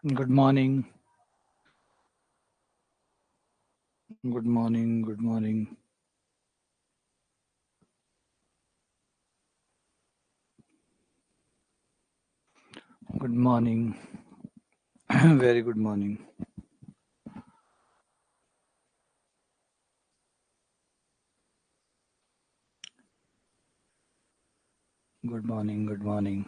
Good morning, good morning, good morning. Good morning, very good morning. Good morning, good morning.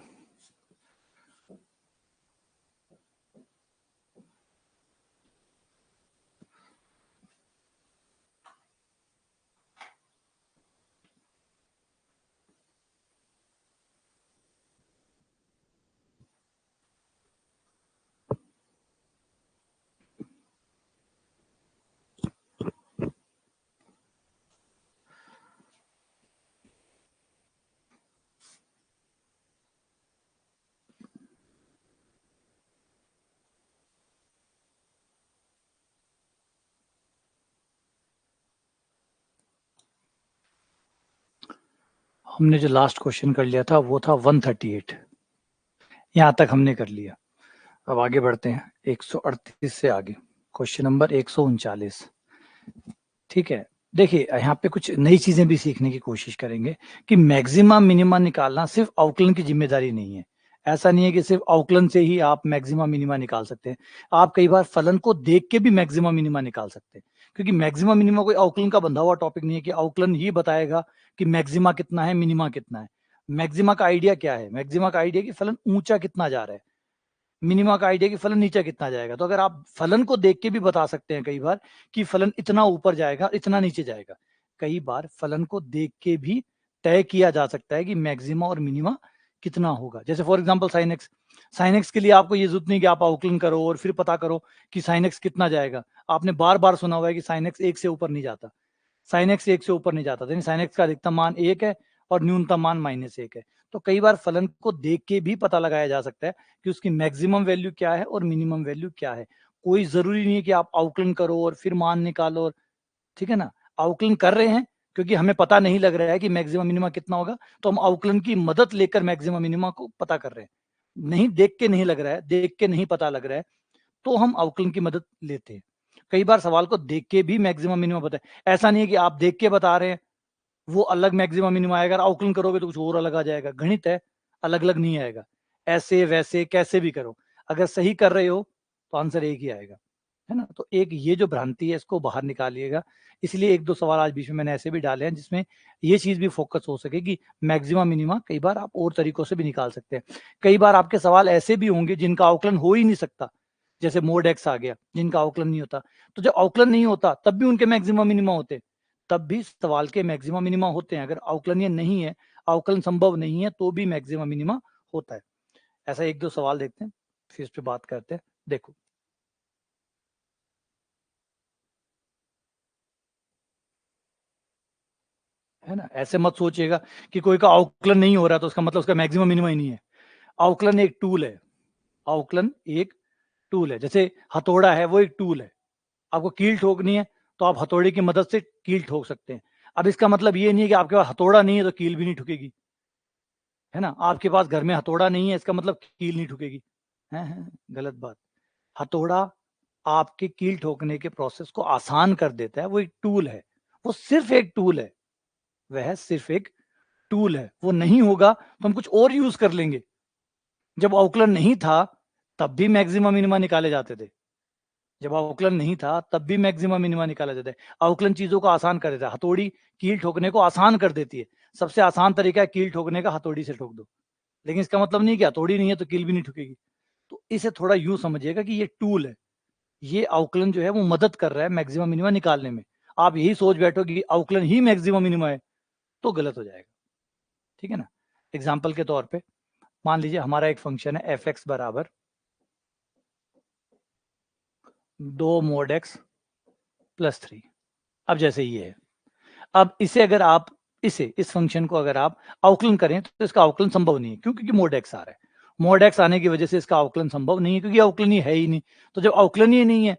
हमने जो last question कर लिया था वो था 138। यहाँ तक हमने कर लिया। अब आगे बढ़ते हैं 138 से आगे। Question number 139। ठीक है, देखिए यहाँ पे कुछ नई चीजें भी सीखने की कोशिश करेंगे कि मैक्सिमम मिनिमा निकालना सिर्फ आउकलन की जिम्मेदारी नहीं है। ऐसा नहीं है कि सिर्फ आउकलन से ही आप मैक्सिमम मिनिमा निकाल सकते हैं। आप कई बार फलन को देख के भी मैक्सिमम मिनिमा निकाल सकते हैं, क्योंकि मैक्सिमम मिनिमा कोई आउकलन का बंधा हुआ टॉपिक नहीं है कि आउकलन ही बताएगा कि मैक्सिमा कितना है, मिनिमा कितना है। मैक्सिमा का आइडिया क्या है? मैक्सिमा का आइडिया कि फलन ऊंचा कितना जा रहा है। मिनिमा का आइडिया कि फलन नीचे कितना जाएगा। तो अगर आप फलन को देख के भी बता सकते हैं कई बार कि फलन इतना ऊपर जाएगा, इतना नीचे जाएगा। कई बार फलन को देख के भी तय किया जा सकता है कि मैक्सिमा और मिनिमा कितना होगा। जैसे for example sine x. Sine x के लिए आपको ये जरूरत नहीं कि आप आउकलन करो और फिर पता करो कि साइन एक्स कितना जाएगा। आपने बार बार सुना हुआ है कि साइन एक्स एक से ऊपर नहीं जाता। साइन एक्स एक से ऊपर नहीं जाता, यानी साइन एक्स का अधिकतम मान 1 है और न्यूनतम मान -1 है। तो कई बार फलन को देख के भी पता लगाया जा सकता है कि उसकी मैक्सिमम वैल्यू क्या है और मिनिमम वैल्यू क्या है। कोई जरूरी नहीं है कि आप आउकलन करो और फिर मान निकालो। ठीक है ना? आउकलन कर रहे हैं क्योंकि हमें पता नहीं लग रहा है कि मैक्सिमम मिनिमा कितना होगा, तो हम आउकलन की मदद लेकर मैक्सिमम मिनिमा को पता कर रहे हैं। नहीं देख के नहीं लग रहा है, देख के नहीं पता लग रहा है, तो हम आउकलन की मदद लेते हैं। कई बार सवाल को देख के भी मैक्सिमम मिनिमम पता है। ऐसा नहीं है कि आप देख के बता रहे हैं वो अलग मैक्सिमम मिनिमम आएगा, आउकलन करोगे तो कुछ और अलग आ जाएगा। गणित है, अलग अलग नहीं आएगा। ऐसे वैसे कैसे भी करो, अगर सही कर रहे हो तो आंसर एक ही आएगा। है ना? तो एक ये जो भ्रांति है इसको बाहर निकालिएगा। इसलिए एक दो सवाल आज बीच में मैंने ऐसे भी डाले हैं जिसमें ये चीज भी फोकस हो सके कि मैक्सिमम मिनिमा कई बार आप और तरीकों से भी निकाल सकते हैं। कई बार आपके सवाल ऐसे भी होंगे जिनका आउकलन हो ही नहीं सकता, जैसे मोड एक्स आ गया जिनका आउकलन नहीं होता। तो जब आउकलन नहीं होता तब भी उनके मैक्सिमम मिनिमा होते, तब भी सवाल के मैक्सिमम मिनिमा होते हैं। अगर आउकलनीय नहीं है, आउकलन संभव नहीं है, तो भी मैक्सिमम मिनिमा होता है। ऐसा एक दो सवाल देखते हैं, फिर इस पे बात करते हैं। देखो, है ना? ऐसे मत सोचिएगा कि कोई का आउकलन नहीं हो रहा तो उसका मतलब उसका मैक्सिमम मिनिमा ही नहीं है। आउकलन एक टूल है। आउकलन एक टूल है। जैसे हथौड़ा है, वो एक टूल है। आपको कील ठोकनी है तो आप हथौड़े की मदद से कील ठोक सकते हैं। अब इसका मतलब ये नहीं है कि आपके पास हथौड़ा नहीं है तो कील भी नहीं ठुकेगी। है ना? आपके पास घर में हथौड़ा नहीं है इसका मतलब कील नहीं ठुकेगी। है गलत बात। हथौड़ा आपके कील ठोकने के प्रोसेस को आसान कर देता है। वो एक टूल है, वो सिर्फ एक टूल है। वह सिर्फ एक टूल है। वो नहीं होगा तो हम कुछ और यूज कर लेंगे। जब आउकलन नहीं था तब भी मैक्सिमम मिनिमा निकाले जाते थे। जब आउकलन नहीं था तब भी मैक्सिमम मिनिमा निकाला जाता है। आउकलन चीजों को आसान कर देता है। हथौड़ी कील ठोकने को आसान कर देती है। सबसे आसान तरीका है कील ठोकने का, हथौड़ी से ठोक दो। लेकिन इसका मतलब नहीं कि हथौड़ी नहीं है तो कील भी नहीं ठुकेगी। तो इसे थोड़ा यूं समझिएगा कि ये टूल है। ये आउकलन जो है वो मदद कर रहा है मैक्सिमम मिनिमा निकालने में। आप यही सोच बैठो कि आउकलन ही मैक्सिमम मिनिमा है तो गलत हो जाएगा। ठीक है ना? एग्जाम्पल के तौर पे मान लीजिए हमारा एक फंक्शन है एफ एक्स बराबर 2 mod x + 3। अब जैसे ये है, अब इसे अगर आप इस फंक्शन को अगर आप आउकलन करें तो इसका आउकलन संभव नहीं है। क्यों? क्योंकि मोड एक्स आ रहा है। मोड एक्स आने की वजह से इसका आउकलन संभव नहीं है, क्योंकि आउकलन ही है ही नहीं। तो जब आउकलन ही नहीं है,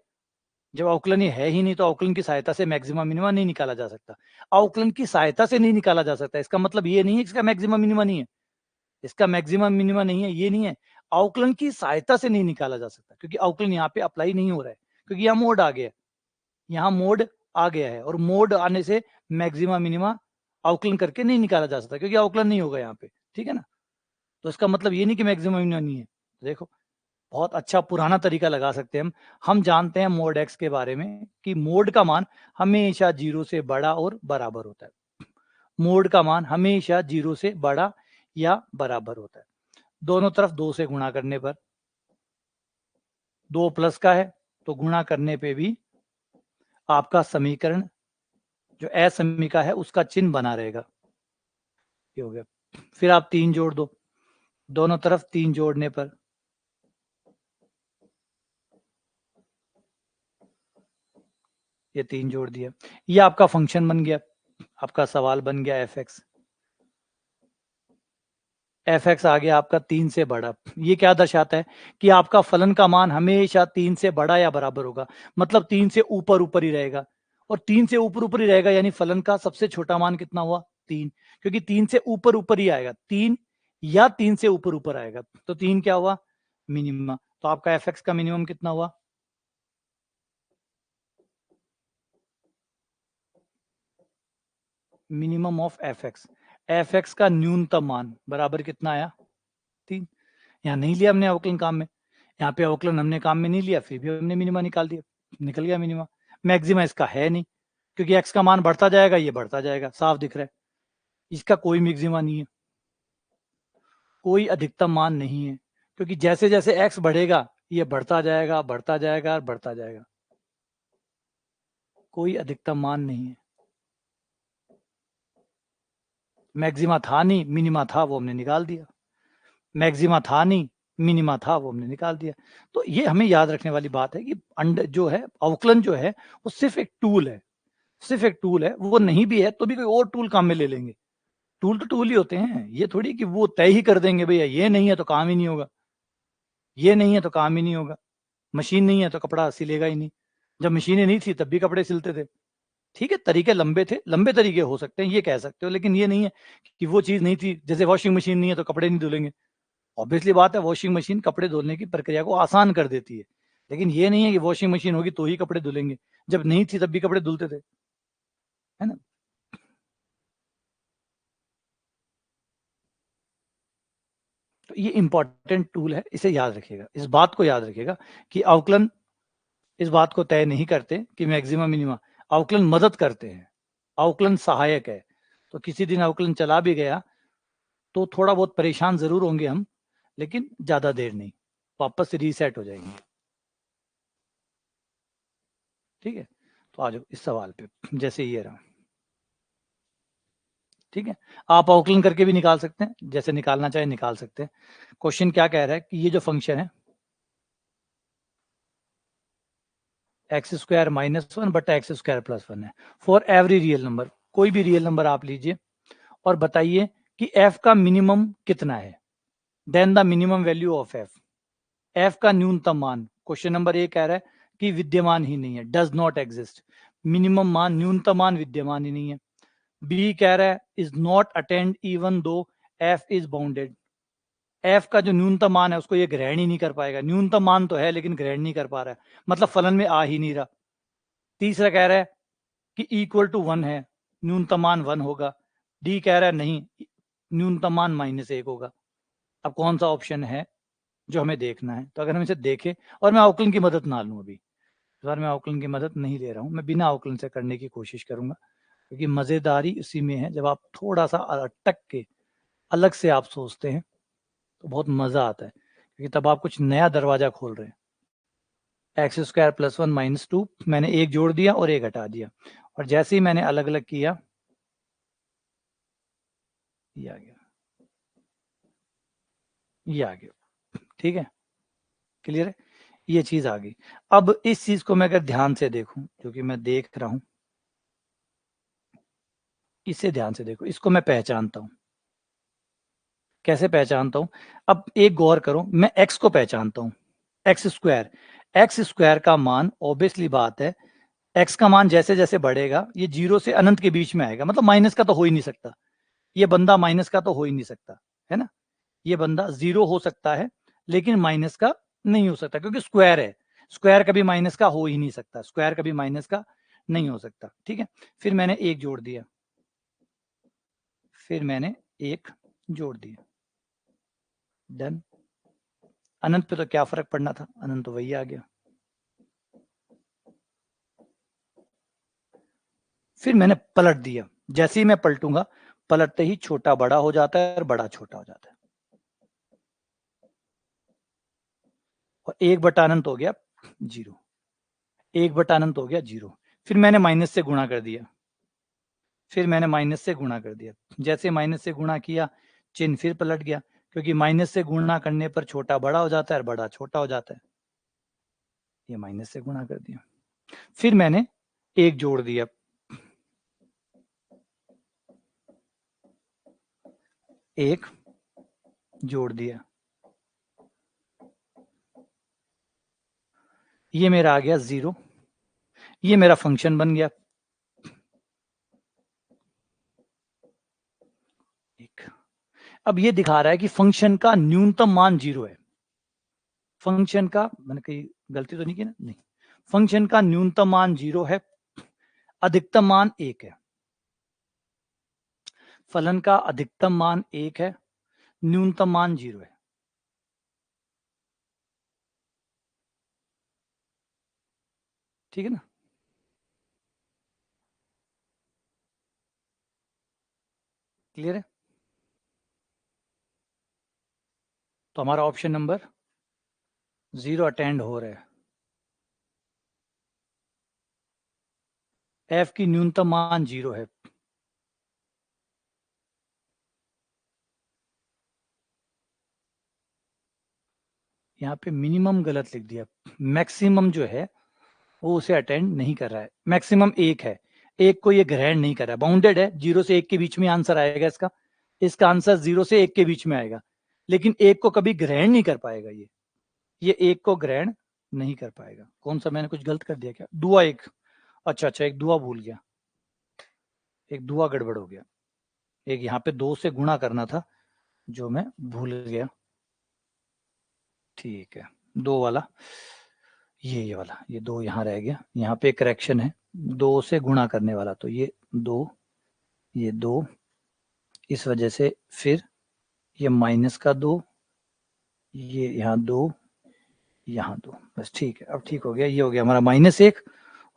जब आउकलन ही है ही नहीं, तो आउकलन की सहायता से मैक्सिमम मिनिमा नहीं निकाला जा सकता। आउकलन की सहायता से नहीं निकाला जा सकता, इसका मतलब ये नहीं है इसका मैक्सिमम मिनिमा नहीं है। इसका मैक्सिमम मिनिमा नहीं है ये नहीं है। अवकलन की सहायता से नहीं निकाला जा सकता, क्योंकि अवकलन यहाँ पे अप्लाई नहीं हो रहा है, क्योंकि यहाँ मोड आ गया है, यहाँ मोड आ गया है, और मोड आने से मैक्सिमा मिनिमा अवकलन करके नहीं निकाला जा सकता, क्योंकि अवकलन नहीं होगा यहाँ पे, ठीक है ना। तो इसका मतलब ये नहीं कि मैक्सिमा मिनिमा नहीं है। देखो बहुत अच्छा पुराना तरीका लगा सकते हैं हम जानते हैं मोड एक्स के बारे में कि मोड का मान हमेशा 0 से बड़ा और बराबर होता है। मोड का मान हमेशा 0 से बड़ा या बराबर होता है। दोनों तरफ 2 से गुणा करने पर, 2 प्लस का है तो गुणा करने पे भी आपका समीकरण जो असमीका है उसका चिन्ह बना रहेगा। ये हो गया। फिर आप 3 जोड़ दो, दोनों तरफ 3 जोड़ने पर ये 3 जोड़ दिया, ये आपका फंक्शन बन गया, आपका सवाल बन गया एफ एक्स आ गया आपका 3 से बड़ा। ये क्या दर्शाता है कि आपका फलन का मान हमेशा 3 से बड़ा या बराबर होगा, मतलब 3 से ऊपर ऊपर ही रहेगा, और 3 से ऊपर ऊपर ही रहेगा यानी फलन का सबसे छोटा मान कितना हुआ 3, क्योंकि 3 से ऊपर ऊपर ही आएगा, 3 या 3 से ऊपर ऊपर आएगा, तो 3 क्या हुआ मिनिमम। तो आपका एफ एक्स का मिनिमम कितना हुआ, मिनिमम ऑफ एफ एक्स का न्यूनतम मान बराबर कितना आया 3। यहाँ नहीं लिया हमने अवकलन काम में, यहाँ पे अवकलन हमने काम में नहीं लिया, फिर भी हमने मिनिमा निकाल दिया, निकल गया मिनिमा। मैक्सिमा इसका है नहीं, क्योंकि एक्स का मान बढ़ता जाएगा, ये बढ़ता जाएगा, साफ दिख रहा है, इसका कोई मैक्सिमा नहीं है, कोई अधिकतम मान नहीं है, क्योंकि जैसे जैसे एक्स बढ़ेगा ये बढ़ता जाएगा, बढ़ता जाएगा और बढ़ता जाएगा, कोई अधिकतम मान नहीं है। मैक्सिमा था नहीं, मिनिमा था, वो हमने निकाल दिया, मैक्सिमा था नहीं, मिनिमा था, वो हमने निकाल दिया। तो ये हमें याद रखने वाली बात है कि जो है अवकलन जो है वो सिर्फ एक टूल है, सिर्फ एक टूल है, वो नहीं भी है तो भी कोई और टूल काम में ले लेंगे। टूल तो टूल ही होते हैं, ये थोड़ी कि वो तय ही कर देंगे भैया ये नहीं है तो काम ही नहीं होगा, ये नहीं है तो काम ही नहीं होगा। मशीन नहीं है तो कपड़ा सिलेगा ही नहीं, जब मशीनें नहीं थी तब भी कपड़े सिलते थे, ठीक है, तरीके लंबे थे, लंबे तरीके हो सकते हैं, ये कह सकते हो, लेकिन ये नहीं है कि वो चीज नहीं थी, जैसे वॉशिंग मशीन नहीं है तो कपड़े नहीं धुलेंगे। ऑब्वियसली बात है, वॉशिंग मशीन कपड़े धुलने की प्रक्रिया को आसान कर देती है, लेकिन ये नहीं है कि वॉशिंग मशीन होगी तो ही कपड़े धुलेंगे, जब नहीं थी तब भी कपड़े धुलते थे, है ना। तो ये इंपॉर्टेंट टूल है, इसे याद रखिएगा, इस बात को याद रखिएगा कि अवकलन इस बात को तय नहीं करते कि मैक्सिमम मिनिमा, अवकलन मदद करते हैं, अवकलन सहायक है। तो किसी दिन अवकलन चला भी गया तो थोड़ा बहुत परेशान जरूर होंगे हम, लेकिन ज्यादा देर नहीं, वापस से रीसेट हो जाएंगे, ठीक है। तो आ जाओ इस सवाल पे, जैसे ये रहा, ठीक है, आप अवकलन करके भी निकाल सकते हैं, जैसे निकालना चाहे निकाल सकते हैं। क्वेश्चन क्या कह रहा है कि ये जो फंक्शन है एक्स स्क्वायर -1 बटा एक्स स्क्वायर +1 है फॉर एवरी रियल नंबर, कोई भी रियल नंबर आप लीजिए और बताइए कि एफ का मिनिमम कितना है, then the minimum value of F का न्यूनतम मान, क्वेश्चन नंबर ए कह रहा है कि विद्यमान ही नहीं है, डज नॉट एग्जिस्ट, मिनिमम मान न्यूनतम मान विद्यमान ही नहीं है। बी कह रहा है is not attend even though F is bounded, F का जो न्यूनतम मान है उसको ये ग्रहण ही नहीं कर पाएगा, न्यूनतम मान तो है लेकिन ग्रहण नहीं कर पा रहा है, मतलब फलन में आ ही नहीं रहा। तीसरा कह रहा है कि इक्वल टू 1 है, न्यूनतम मान 1 होगा। डी कह रहा है नहीं, न्यूनतम मान -1 होगा। अब कौन सा ऑप्शन है जो हमें देखना है, तो अगर हम इसे देखें और मैं अवकलन की मदद ना लूं, अभी इस बार मैं अवकलन की मदद नहीं ले रहा हूं, मैं बिना अवकलन से करने की कोशिश करूंगा, क्योंकि मजेदारी इसी में है, जब आप थोड़ा सा अटक के अलग से आप सोचते हैं तो बहुत मजा आता है, क्योंकि तब आप कुछ नया दरवाजा खोल रहे हैं। एक्स स्क्वायर +1 -2, मैंने एक जोड़ दिया और एक हटा दिया, और जैसे ही मैंने अलग अलग किया ये आ गया, ये आ गया, ठीक है, क्लियर है, ये चीज आ गई। अब इस चीज को मैं अगर ध्यान से देखूं, जो कि मैं देख रहा हूं, इसे ध्यान से देखो, इसको मैं पहचानता हूं, कैसे पहचानता हूं, अब एक गौर करो, मैं एक्स को पहचानता हूं, एक्स स्क्वायर का मान, ऑब्वियसली बात है, एक्स का मान जैसे जैसे बढ़ेगा ये 0 से अनंत के बीच में आएगा, मतलब माइनस का तो हो ही नहीं सकता, ये बंदा माइनस का तो हो ही नहीं सकता, है ना, ये बंदा 0 हो सकता है लेकिन माइनस का नहीं हो सकता क्योंकि स्क्वायर है, स्क्वायर कभी माइनस का हो ही नहीं सकता, स्क्वायर कभी माइनस का नहीं हो सकता। ठीक है, फिर मैंने एक जोड़ दिया, फिर मैंने एक जोड़ दिया, डन। अनंत पे तो क्या फर्क पड़ना था, अनंत तो वही आ गया। फिर मैंने पलट दिया, जैसे ही मैं पलटूंगा पलटते ही छोटा बड़ा हो जाता है और बड़ा छोटा हो जाता है, और एक बटा अनंत हो गया जीरो, एक बटा अनंत हो गया जीरो। फिर मैंने माइनस से गुणा कर दिया, फिर मैंने माइनस से गुणा कर दिया, जैसे माइनस से गुणा किया चिन्ह फिर पलट गया, क्योंकि माइनस से गुणा करने पर छोटा बड़ा हो जाता है और बड़ा छोटा हो जाता है, ये माइनस से गुणा कर दिया। फिर मैंने एक जोड़ दिया, एक जोड़ दिया, ये मेरा आ गया जीरो, ये मेरा फंक्शन बन गया। एक, अब ये दिखा रहा है कि फंक्शन का न्यूनतम मान जीरो है, फंक्शन का, मैंने कहीं गलती तो नहीं की ना, नहीं, फंक्शन का न्यूनतम मान जीरो है, अधिकतम मान एक है, फलन का अधिकतम मान एक है, न्यूनतम मान जीरो है। ठीक है ना, क्लियर है? तो हमारा ऑप्शन नंबर जीरो अटेंड हो रहा है, एफ की न्यूनतम मान जीरो है। यहाँ पे मिनिमम गलत लिख दिया, मैक्सिमम जो है वो उसे अटेंड नहीं कर रहा है, मैक्सिमम एक है, एक को ये ग्रहण नहीं कर रहा है, बाउंडेड है, जीरो से एक के बीच में आंसर आएगा इसका, इसका आंसर जीरो से एक के बीच में आएगा, लेकिन एक को कभी ग्रहण नहीं कर पाएगा, ये एक को ग्रहण नहीं कर पाएगा। कौन सा, मैंने कुछ गलत कर दिया क्या, दुआ एक, अच्छा अच्छा, एक दुआ भूल गया, एक दुआ गड़बड़ हो गया, एक यहाँ पे दो से गुणा करना था जो मैं भूल गया। ठीक है, दो वाला, ये वाला, ये दो यहाँ रह गया, यहाँ पे करेक्शन है, दो से गुणा करने वाला, तो ये दो, ये दो, इस वजह से फिर ये माइनस का दो, ये यहाँ दो, यहाँ दो, बस ठीक है, अब ठीक हो गया, ये हो गया हमारा माइनस एक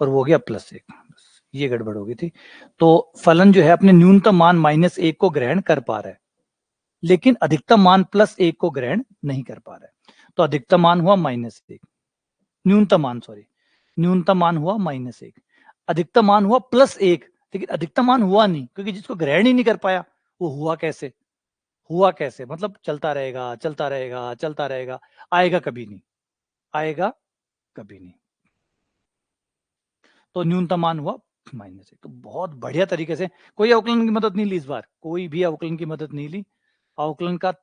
और वो हो गया प्लस एक, बस ये गड़बड़ हो गई थी। तो फलन जो है अपने न्यूनतम मान माइनस एक को ग्रहण कर पा रहा है, लेकिन अधिकतम मान प्लस एक को ग्रहण नहीं कर पा रहा है, तो अधिकतम मान हुआ माइनस एक, न्यूनतम मान, सॉरी, न्यूनतम मान हुआ माइनस एक, अधिकतम मान हुआ प्लस एक, लेकिन अधिकतम मान हुआ नहीं, क्योंकि जिसको ग्रहण ही नहीं कर पाया वो हुआ कैसे, हुआ कैसे, मतलब चलता रहेगा चलता रहेगा चलता रहेगा, आएगा कभी नहीं, आएगा कभी नहीं, तो न्यूनतम मान हुआ माइनस एक। तो बहुत बढ़िया तरीके से, कोई अवकलन की मदद नहीं ली इस बार, कोई भी अवकलन की मदद नहीं ली, अवकलन का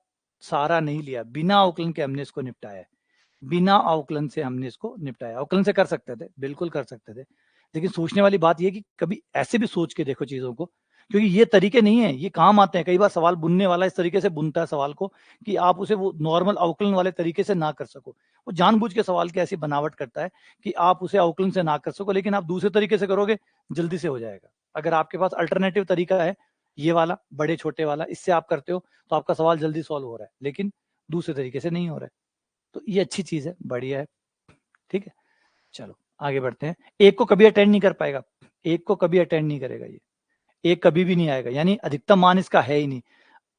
सारा नहीं लिया, बिना अवकलन के हमने इसको निपटाया है, बिना अवकलन से हमने इसको निपटाया, अवकलन से कर सकते थे, बिल्कुल कर सकते थे, लेकिन सोचने वाली बात यह कि कभी ऐसे भी सोच के देखो चीजों को, क्योंकि ये तरीके नहीं है, ये काम आते हैं, कई बार सवाल बुनने वाला इस तरीके से बुनता है सवाल को कि आप उसे वो नॉर्मल अवकलन वाले तरीके से ना कर सको, वो जानबूझ के सवाल की ऐसी बनावट करता है कि आप उसे अवकलन से ना कर सको, लेकिन आप दूसरे तरीके से करोगे जल्दी से हो जाएगा। अगर आपके पास अल्टरनेटिव तरीका है, ये वाला बड़े छोटे वाला, इससे आप करते हो तो आपका सवाल जल्दी सॉल्व हो रहा है, लेकिन दूसरे तरीके से नहीं हो रहा है, तो ये अच्छी चीज है, बढ़िया है। ठीक है, चलो आगे बढ़ते हैं। एक को कभी अटेंड नहीं कर पाएगा, एक को कभी अटेंड नहीं करेगा, ये एक कभी भी नहीं आएगा, यानी अधिकतम मान इसका है ही नहीं,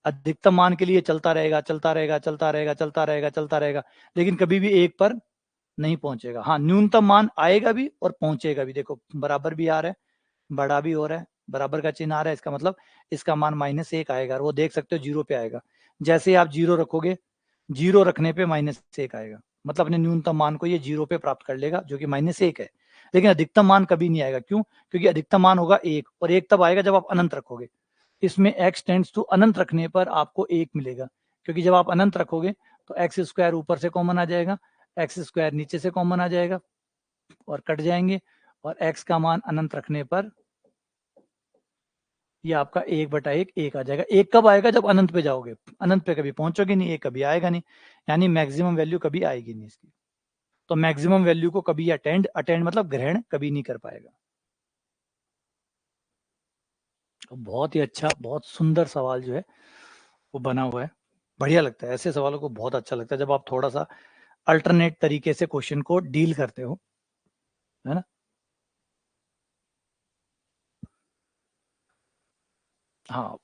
अधिकतम मान के लिए चलता रहेगा चलता रहेगा चलता रहेगा चलता रहेगा चलता रहेगा, लेकिन कभी भी एक पर नहीं पहुंचेगा। हाँ, न्यूनतम मान आएगा भी और पहुंचेगा भी, देखो बराबर भी आ रहा है, बड़ा भी हो रहा है, बराबर का चिन्ह आ रहा है, इसका मतलब इसका मान माइनस एक आएगा, और वो देख सकते हो जीरो पे आएगा, जैसे आप जीरो रखोगे, जीरो रखने पे माइनस एक आएगा, मतलब अपने न्यूनतम मान को ये जीरो पे प्राप्त कर लेगा जो कि माइनस एक है, लेकिन अधिकतम मान कभी नहीं आएगा, क्यों, क्योंकि अधिकतम मान होगा एक, और एक तब आएगा जब आप अनंत रखोगे, इसमें x टेंड्स टू अनंत रखने पर आपको एक मिलेगा, क्योंकि जब आप अनंत रखोगे तो एक्स स्क्वायर ऊपर से कॉमन आ जाएगा, एक्स स्क्वायर नीचे से कॉमन आ जाएगा और कट जाएंगे, और x का मान अनंत रखने पर ये आपका 1/1 1 आ जाएगा। 1 कब आएगा? जब अनंत पे जाओगे, अनंत पे कभी पहुंचोगे नहीं, 1 कभी आएगा नहीं, यानी मैक्सिमम वैल्यू कभी आएगी नहीं इसकी। तो मैक्सिमम वैल्यू को कभी अटेंड मतलब ग्रहण कभी नहीं कर पाएगा। तो बहुत ही अच्छा, बहुत सुंदर सवाल जो है वो बना हुआ है, बढ़िया लगता है। ऐसे सवालों को बहुत अच्छा लगता है जब आप थोड़ा सा अल्टरनेट तरीके से क्वेश्चन को डील करते हो, है ना। हाँ,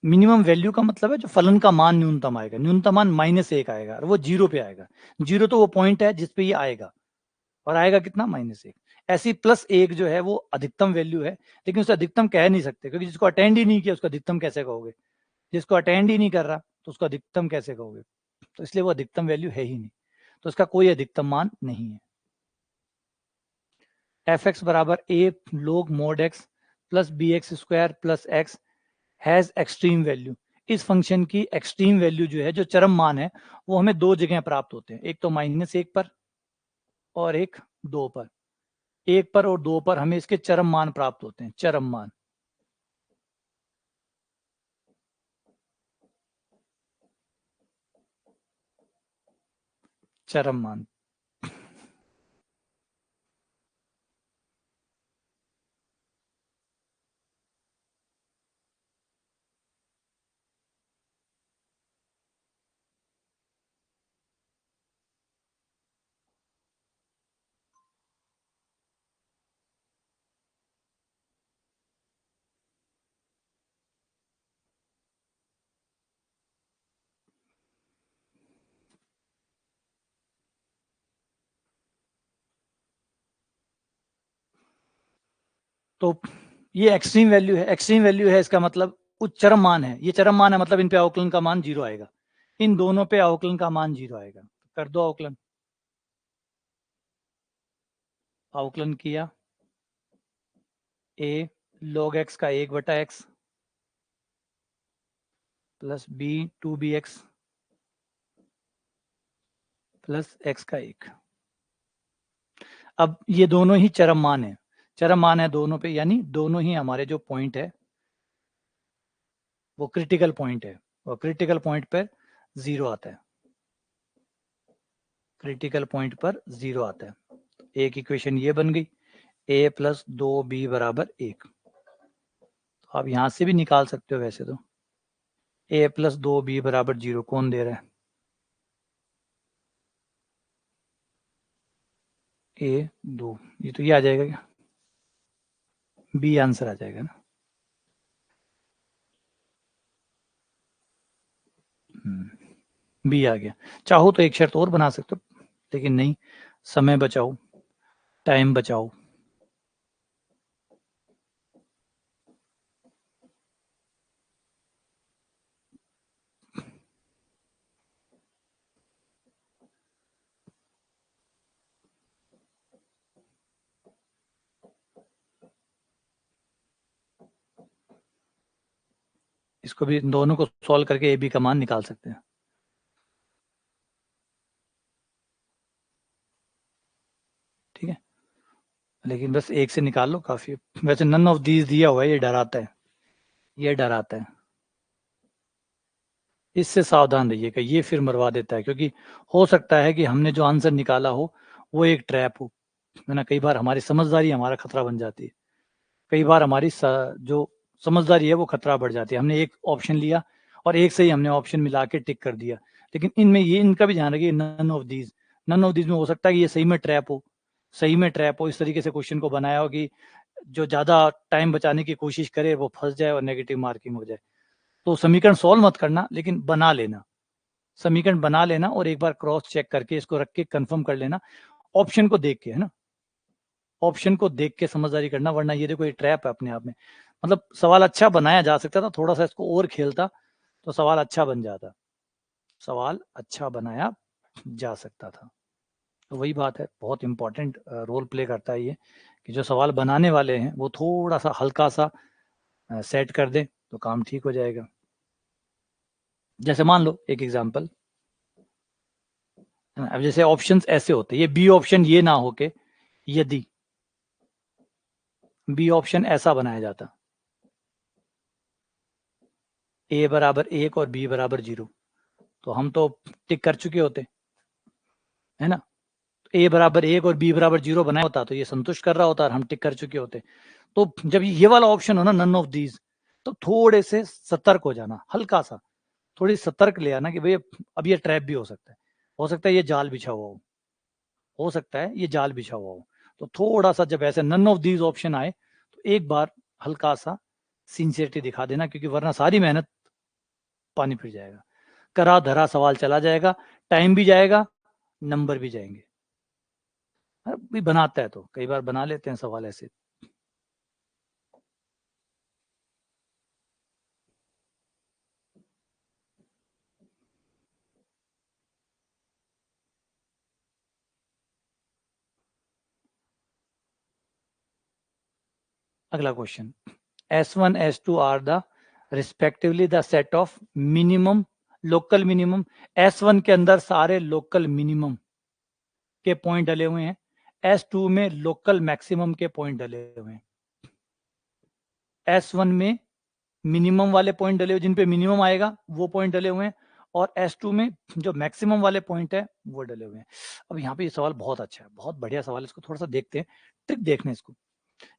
मिनिमम वैल्यू का मतलब है जो फलन का मान न्यूनतम आएगा, न्यूनतम मान -1 आएगा और वो 0 पे आएगा। 0 तो वो पॉइंट है जिसपे ये आएगा, और आएगा कितना? -1। ऐसी +1 जो है वो अधिकतम वैल्यू है, लेकिन उसे अधिकतम कह नहीं सकते, क्योंकि जिसको अटेंड ही नहीं किया उसको अधिकतम कैसे कहोगे? जिसको अटेंड ही नहीं कर रहा तो उसको अधिकतम कैसे कहोगे? तो इसलिए वो अधिकतम वैल्यू है ही नहीं, तो इसका कोई अधिकतम मान नहीं है। f(x) बराबर a log mod x plus bx square plus x has extreme value. इस फंक्शन की एक्सट्रीम वैल्यू जो है, जो चरम मान है, वो हमें दो जगह प्राप्त होते हैं, एक तो -1 पर और एक 2 पर। 1 पर और 2 पर हमें इसके चरम मान प्राप्त होते हैं, चरम मान। चरम मान। तो ये एक्सट्रीम वैल्यू है, एक्सट्रीम वैल्यू है, इसका मतलब उच्च चरम मान है। ये चरम मान है, मतलब इन पे अवकलन का मान 0 आएगा, इन दोनों पे अवकलन का मान 0 आएगा। कर दो अवकलन। अवकलन किया, a log x का 1/x plus b 2bx plus x का 1। अब ये दोनों ही चरम मान है, चरम मान है दोनों पे, यानी दोनों ही हमारे जो पॉइंट है वो क्रिटिकल पॉइंट है, और क्रिटिकल पॉइंट पर 0 आता है, क्रिटिकल पॉइंट पर 0 आता है। एक इक्वेशन ये बन गई, a प्लस 2b बराबर 1। तो आप यहां से भी निकाल सकते हो वैसे तो, a प्लस 2b बराबर 0 कौन दे रहा है? a 2, ये तो ये आ जाएगा क्या? b आंसर आ जाएगा ना। बी आ गया। चाहो तो एक शर्त और बना सकते हो, लेकिन नहीं, समय बचाओ, टाइम बचाओ। इसको भी, दोनों को सॉल्व करके ए बी का मान निकाल सकते हैं। ठीक है, लेकिन बस एक से निकाल लो काफी। वैसे नन ऑफ दीज दिया हुआ है, ये डराता है, ये डराता है, इससे सावधान रहिएगा, ये फिर मरवा देता है, क्योंकि हो सकता है कि हमने जो आंसर निकाला हो वो एक ट्रैप हो, है ना। कई बार हमारी समझदारी हमारा खतरा बन जाती है, कई बार हमारी जो समझदारी है वो खतरा बढ़ जाती है। हमने एक ऑप्शन लिया और एक से ही हमने ऑप्शन मिला के टिक कर दिया, लेकिन इनमें ये, इनका भी ध्यान रखिए, none of these, none of these में हो सकता है कि ये सही में ट्रैप हो, सही में ट्रैप हो, इस तरीके से क्वेश्चन को बनाया हो कि जो ज्यादा टाइम बचाने की कोशिश करे वो फंस जाए और नेगेटिव मार्किंग हो जाए। तो समीकरण सॉल्व मत करना, लेकिन बना लेना, समीकरण बना लेना और एक बार क्रॉस चेक करके इसको रख के कंफर्म कर लेना, ऑप्शन को देख के, है ना, ऑप्शन को देख के समझदारी करना, वरना ये देखो ये ट्रैप है अपने आप में। मतलब सवाल अच्छा बनाया जा सकता था, थोड़ा सा इसको और खेलता तो सवाल अच्छा बन जाता, सवाल अच्छा बनाया जा सकता था। तो वही बात है, बहुत इंपॉर्टेंट रोल प्ले करता है ये, कि जो सवाल बनाने वाले हैं वो थोड़ा सा हल्का सा सेट कर दें तो काम ठीक हो जाएगा। जैसे मान लो एक एग्जांपल, अब जैसे ऑप्शंस ऐसे होते हैं, ये बी ऑप्शन ये ना हो के यदि बी ऑप्शन ऐसा बनाया जाता, ए बराबर 1 और बी बराबर 0, तो हम तो टिक कर चुके होते, है ना। ए बराबर 1 और बी बराबर 0 बनाया होता तो ये संतुष्ट कर रहा होता और हम टिक कर चुके होते। तो जब ये वाला ऑप्शन हो ना, नन ऑफ दीज, तो थोड़े से सतर्क हो जाना, हल्का सा थोड़ी सतर्क ले आना कि भाई अब ये ट्रैप भी हो सकता है ये जाल बिछा हुआ हो सकता है ये जाल बिछा हुआ हो। तो थोड़ा सा जब ऐसे नन ऑफ दीज ऑप्शन आए तो एक बार हल्का सा सिंसियरिटी दिखा देना, क्योंकि वरना सारी मेहनत पानी फिर जाएगा, करा धरा सवाल चला जाएगा, टाइम भी जाएगा, नंबर भी जाएंगे। भी बनाता है तो कई बार बना लेते हैं सवाल ऐसे। अगला question, S1 S2 are the respectively the set of minimum local minimum. S1 के अंदर सारे लोकल मिनिमम के पॉइंट डले हुए हैं, S2 में लोकल मैक्सिमम के पॉइंट डले हुए हैं। S1 में मिनिमम वाले पॉइंट डले हुए, जिन पे मिनिमम आएगा वो पॉइंट डले हुए हैं, और S2 में जो मैक्सिमम वाले पॉइंट है वो डले हुए हैं। अब यहाँ पे ये सवाल बहुत अच्छा है, बहुत बढ़िया सवाल है, इसको थोड़ा सा देखते हैं, ट्रिक देखने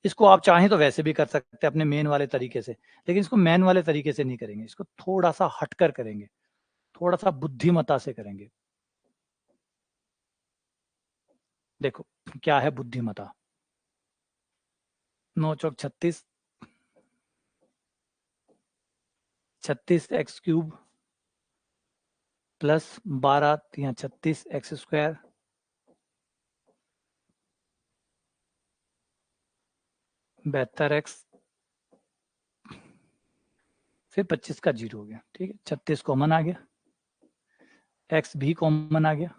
इसको आप चाहें तो वैसे भी कर सकते हैं अपने मेन वाले तरीके से, लेकिन इसको मेन वाले तरीके से नहीं करेंगे, इसको थोड़ा सा हटकर करेंगे, थोड़ा सा बुद्धिमता से करेंगे। देखो क्या है बुद्धिमता, 9 चौक 36, 36x क्यूब प्लस 12 या 36x स्क्वायर बेहतर x, फिर 25 का 0 हो गया, ठीक है। 36 कॉमन आ गया, x भी कॉमन आ गया,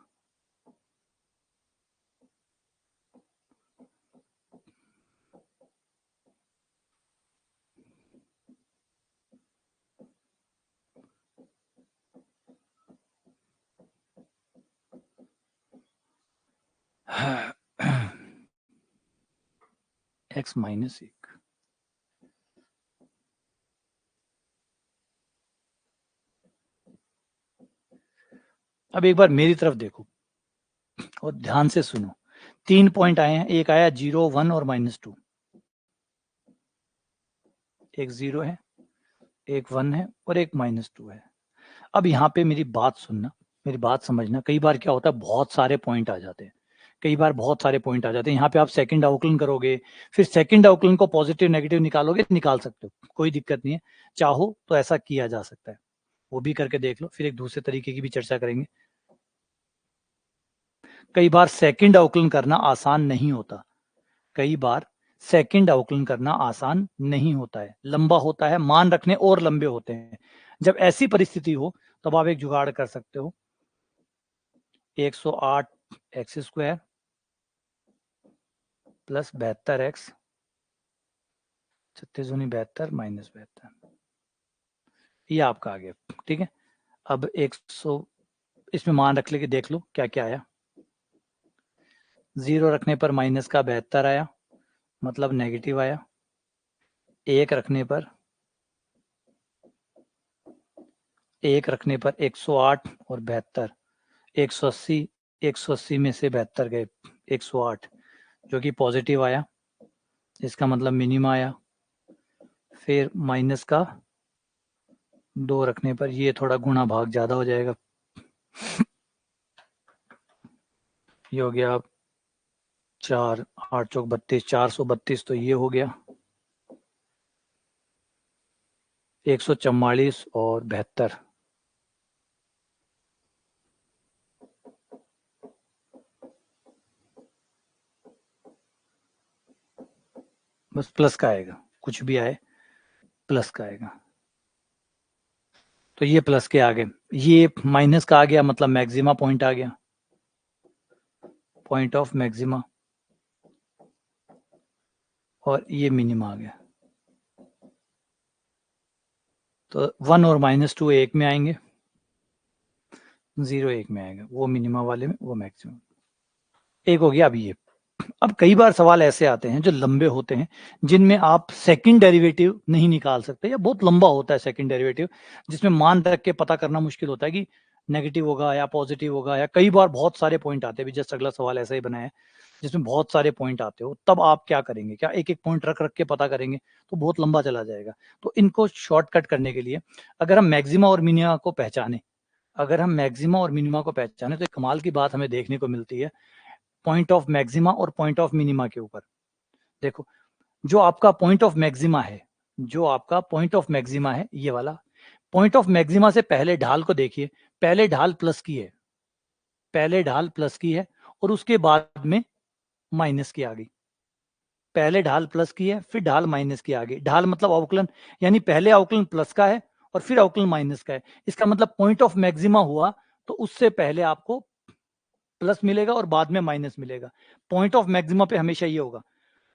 x माइनस 1। अब एक बार मेरी तरफ देखो और ध्यान से सुनो, 3 पॉइंट आए हैं, एक आया 0 1 और -2, एक 0 है, एक 1 है और एक -2 है। अब यहाँ पे मेरी बात सुनना, मेरी बात समझना, कई बार क्या होता है बहुत सारे पॉइंट आ जाते हैं, कई बार बहुत सारे पॉइंट आ जाते हैं। यहाँ पे आप सेकंड अवकलन करोगे, फिर सेकंड अवकलन को पॉजिटिव नेगेटिव निकालोगे, निकाल सकते हो, कोई दिक्कत नहीं है, चाहो तो ऐसा किया जा सकता है, वो भी करके देख लो, फिर एक दूसरे तरीके की भी चर्चा करेंगे। कई बार सेकंड अवकलन करना आसान नहीं होता, कई बार सेकंड अवकलन करना आसान नहीं होता है, लंबा होता है, मान रखने और लंबे होते हैं। जब ऐसी परिस्थिति हो तब आप एक जुगाड़ कर सकते हो, 108 एक्स स्क्वायर प्लस 72 एक्स, 36 दूनी 72 माइनस 72, ये आपका आ गया, ठीक है। अब 100 इसमें मान रख लेके देख लो क्या क्या आया, 0 रखने पर माइनस का 72 आया, मतलब नेगेटिव आया, 1 रखने पर 108 और 72, 180, 180 में से 72 गए, 108 जो कि पॉजिटिव आया, इसका मतलब मिनिमा आया, फिर माइनस का 2 रखने पर ये थोड़ा गुणा भाग ज्यादा हो जाएगा, ये हो गया 4 8 चौक 32, 432, तो ये हो गया 144 और 72, बस प्लस का आएगा, कुछ भी आए प्लस का आएगा, तो ये प्लस के आगे, ये माइनस का आ गया, मतलब मैक्सिमा पॉइंट आ गया, पॉइंट ऑफ मैक्सिमा, और ये मिनिमा आ गया। तो 1 और -2 एक में आएंगे, 0 एक में आएगा, वो मिनिमा वाले में, वो मैक्सिमम, एक हो गया। अब ये अब कई बार सवाल ऐसे आते हैं जो लंबे होते हैं, जिनमें आप सेकंड डेरिवेटिव नहीं निकाल सकते, या बहुत लंबा होता है सेकंड डेरिवेटिव, जिसमें मान रख के पता करना मुश्किल होता है कि नेगेटिव होगा या पॉजिटिव होगा, या कई बार बहुत सारे पॉइंट आते हैं। जस्ट अगला सवाल ऐसा ही बना है जिसमें बहुत सारे पॉइंट आते हो, तब आप क्या करेंगे? क्या एक एक पॉइंट रख रख के पता करेंगे? तो बहुत लंबा चला जाएगा। तो इनको शॉर्टकट करने के लिए अगर हम मैक्सिमा और मिनिमा को पहचाने, तो एक कमाल की बात हमें देखने को मिलती है पॉइंट ऑफ मैक्सिमा और पॉइंट ऑफ मिनिमा के ऊपर। देखो, जो आपका पॉइंट ऑफ मैक्सिमा है, ये वाला पॉइंट ऑफ मैक्सिमा से पहले ढाल को देखिए। पहले ढाल प्लस की है और उसके बाद में माइनस की आ गई। पहले ढाल प्लस की है, फिर ढाल माइनस की आ गई। ढाल मतलब अवकलन, यानी पहले अवकलन प्लस का है और फिर अवकलन माइनस का है। इसका मतलब पॉइंट ऑफ मैक्सिमा हुआ तो उससे पहले आपको प्लस मिलेगा और बाद में माइनस मिलेगा। पॉइंट ऑफ मैक्सिमा पे हमेशा ये होगा।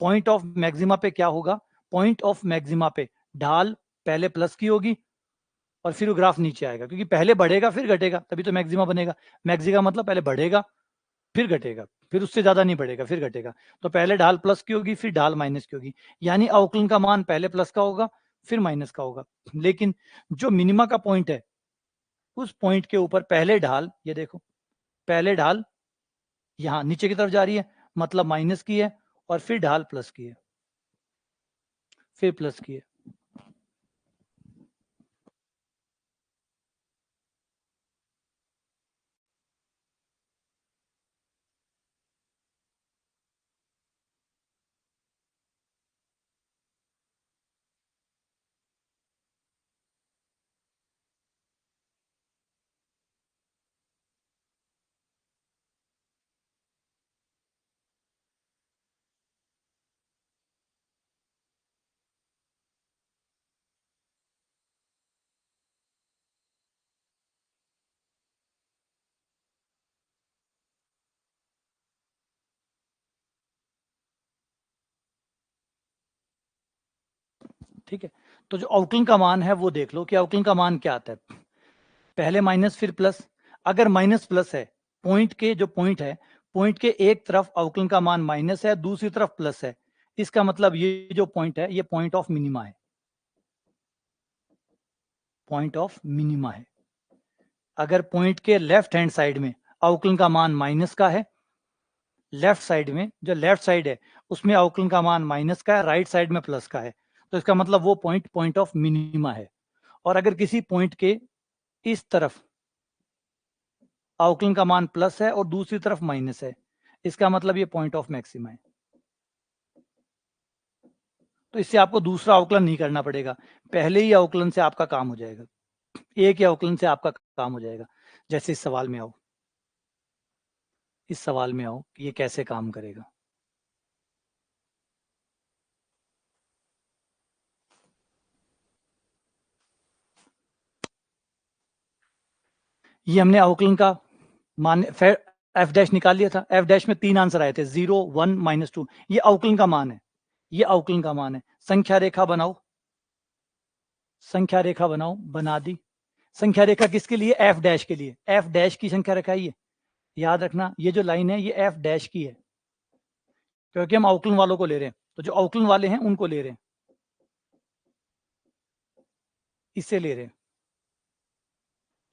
पॉइंट ऑफ मैक्सिमा पे क्या होगा? पॉइंट ऑफ मैक्सिमा पे ढाल पहले प्लस की होगी और फिर वो ग्राफ नीचे आएगा, क्योंकि पहले बढ़ेगा फिर घटेगा, तभी तो मैक्सिमा बनेगा। मैक्सिमा मतलब पहले बढ़ेगा फिर घटेगा, फिर उससे ज्यादा नहीं बढ़ेगा फिर घटेगा। तो पहले ढाल प्लस की होगी फिर ढाल माइनस की होगी, यानी अवकलन का मान पहले प्लस का होगा फिर माइनस का होगा। लेकिन जो मिनिमा का पॉइंट है, उस पॉइंट के ऊपर पहले ढाल, ये देखो, पहले ढाल यहां नीचे की तरफ जा रही है, मतलब माइनस की है, और फिर ढाल प्लस की है, फिर प्लस की है। ठीक है, तो जो अवकलन का मान है वो देख लो कि अवकलन का मान क्या आता है। पहले माइनस फिर प्लस। अगर माइनस प्लस है, पॉइंट के जो पॉइंट है, पॉइंट के एक तरफ अवकलन का मान माइनस है, दूसरी तरफ प्लस है, इसका मतलब ये जो पॉइंट है ये पॉइंट ऑफ मिनिमा है, पॉइंट ऑफ मिनिमा है। अगर पॉइंट के लेफ्ट हैंड साइड में अवकलन का मान माइनस का है, लेफ्ट साइड में जो लेफ्ट साइड है उसमें अवकलन का मान माइनस का है, राइट साइड में प्लस का है, तो इसका मतलब वो पॉइंट पॉइंट ऑफ मिनिमा है। और अगर किसी पॉइंट के इस तरफ अवकलन का मान प्लस है और दूसरी तरफ माइनस है, इसका मतलब ये पॉइंट ऑफ मैक्सिमा है। तो इससे आपको दूसरा अवकलन नहीं करना पड़ेगा, पहले ही अवकलन से आपका काम हो जाएगा, एक ही अवकलन से आपका काम हो जाएगा। जैसे इस सवाल में आओ, कि ये कैसे काम करेगा। ये हमने अवकलन का मान एफ डैश निकाल लिया था। एफ डैश में 3 आंसर आए थे, 0, 1, -2। ये अवकलन का मान है, ये अवकलन का मान है। संख्या रेखा बनाओ, संख्या रेखा बनाओ, बना दी। संख्या रेखा किसके लिए? एफ डैश के लिए। एफ डैश की संख्या रेखा ये, याद रखना ये जो लाइन है ये एफ डैश की है, क्योंकि हम अवकलन वालों को ले रहे हैं, तो जो अवकलन वाले हैं उनको ले रहे हैं, इससे ले रहे हैं।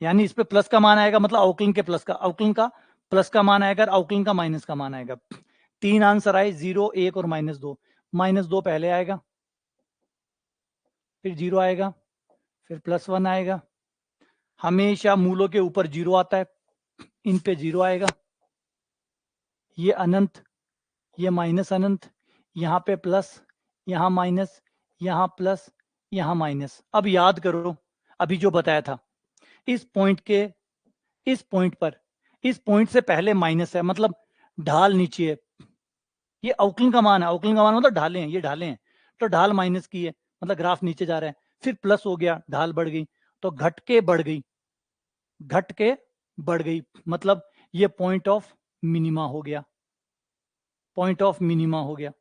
यानी इस पे प्लस का मान आएगा, मतलब अवकलन के प्लस का, अवकलन का प्लस का मान आएगा, अवकलन का माइनस का मान आएगा। 3 आंसर आए, 0, 1 और -2। -2 पहले आएगा, फिर 0 आएगा, फिर +1 आएगा। हमेशा मूलों के ऊपर 0 आता है, इन पे 0 आएगा। ये अनंत, ये माइनस अनंत, यहाँ पे प्लस, यहाँ माइनस, यहाँ प्लस, यहाँ माइनस। अब याद करो अभी जो बताया था, इस पॉइंट के, इस पॉइंट पर, इस पॉइंट से पहले माइनस है, मतलब ढाल नीचे है। ये अवकलन का मान है, अवकलन का मान मतलब ढाले हैं, ये ढाले हैं, तो ढाल माइनस की है, मतलब ग्राफ नीचे जा रहा है। फिर प्लस हो गया, ढाल बढ़ गई, तो घट के बढ़ गई, घट के बढ़ गई, मतलब ये पॉइंट ऑफ मिनिमा हो गया, पॉइंट ऑफ मिनिमा हो गया,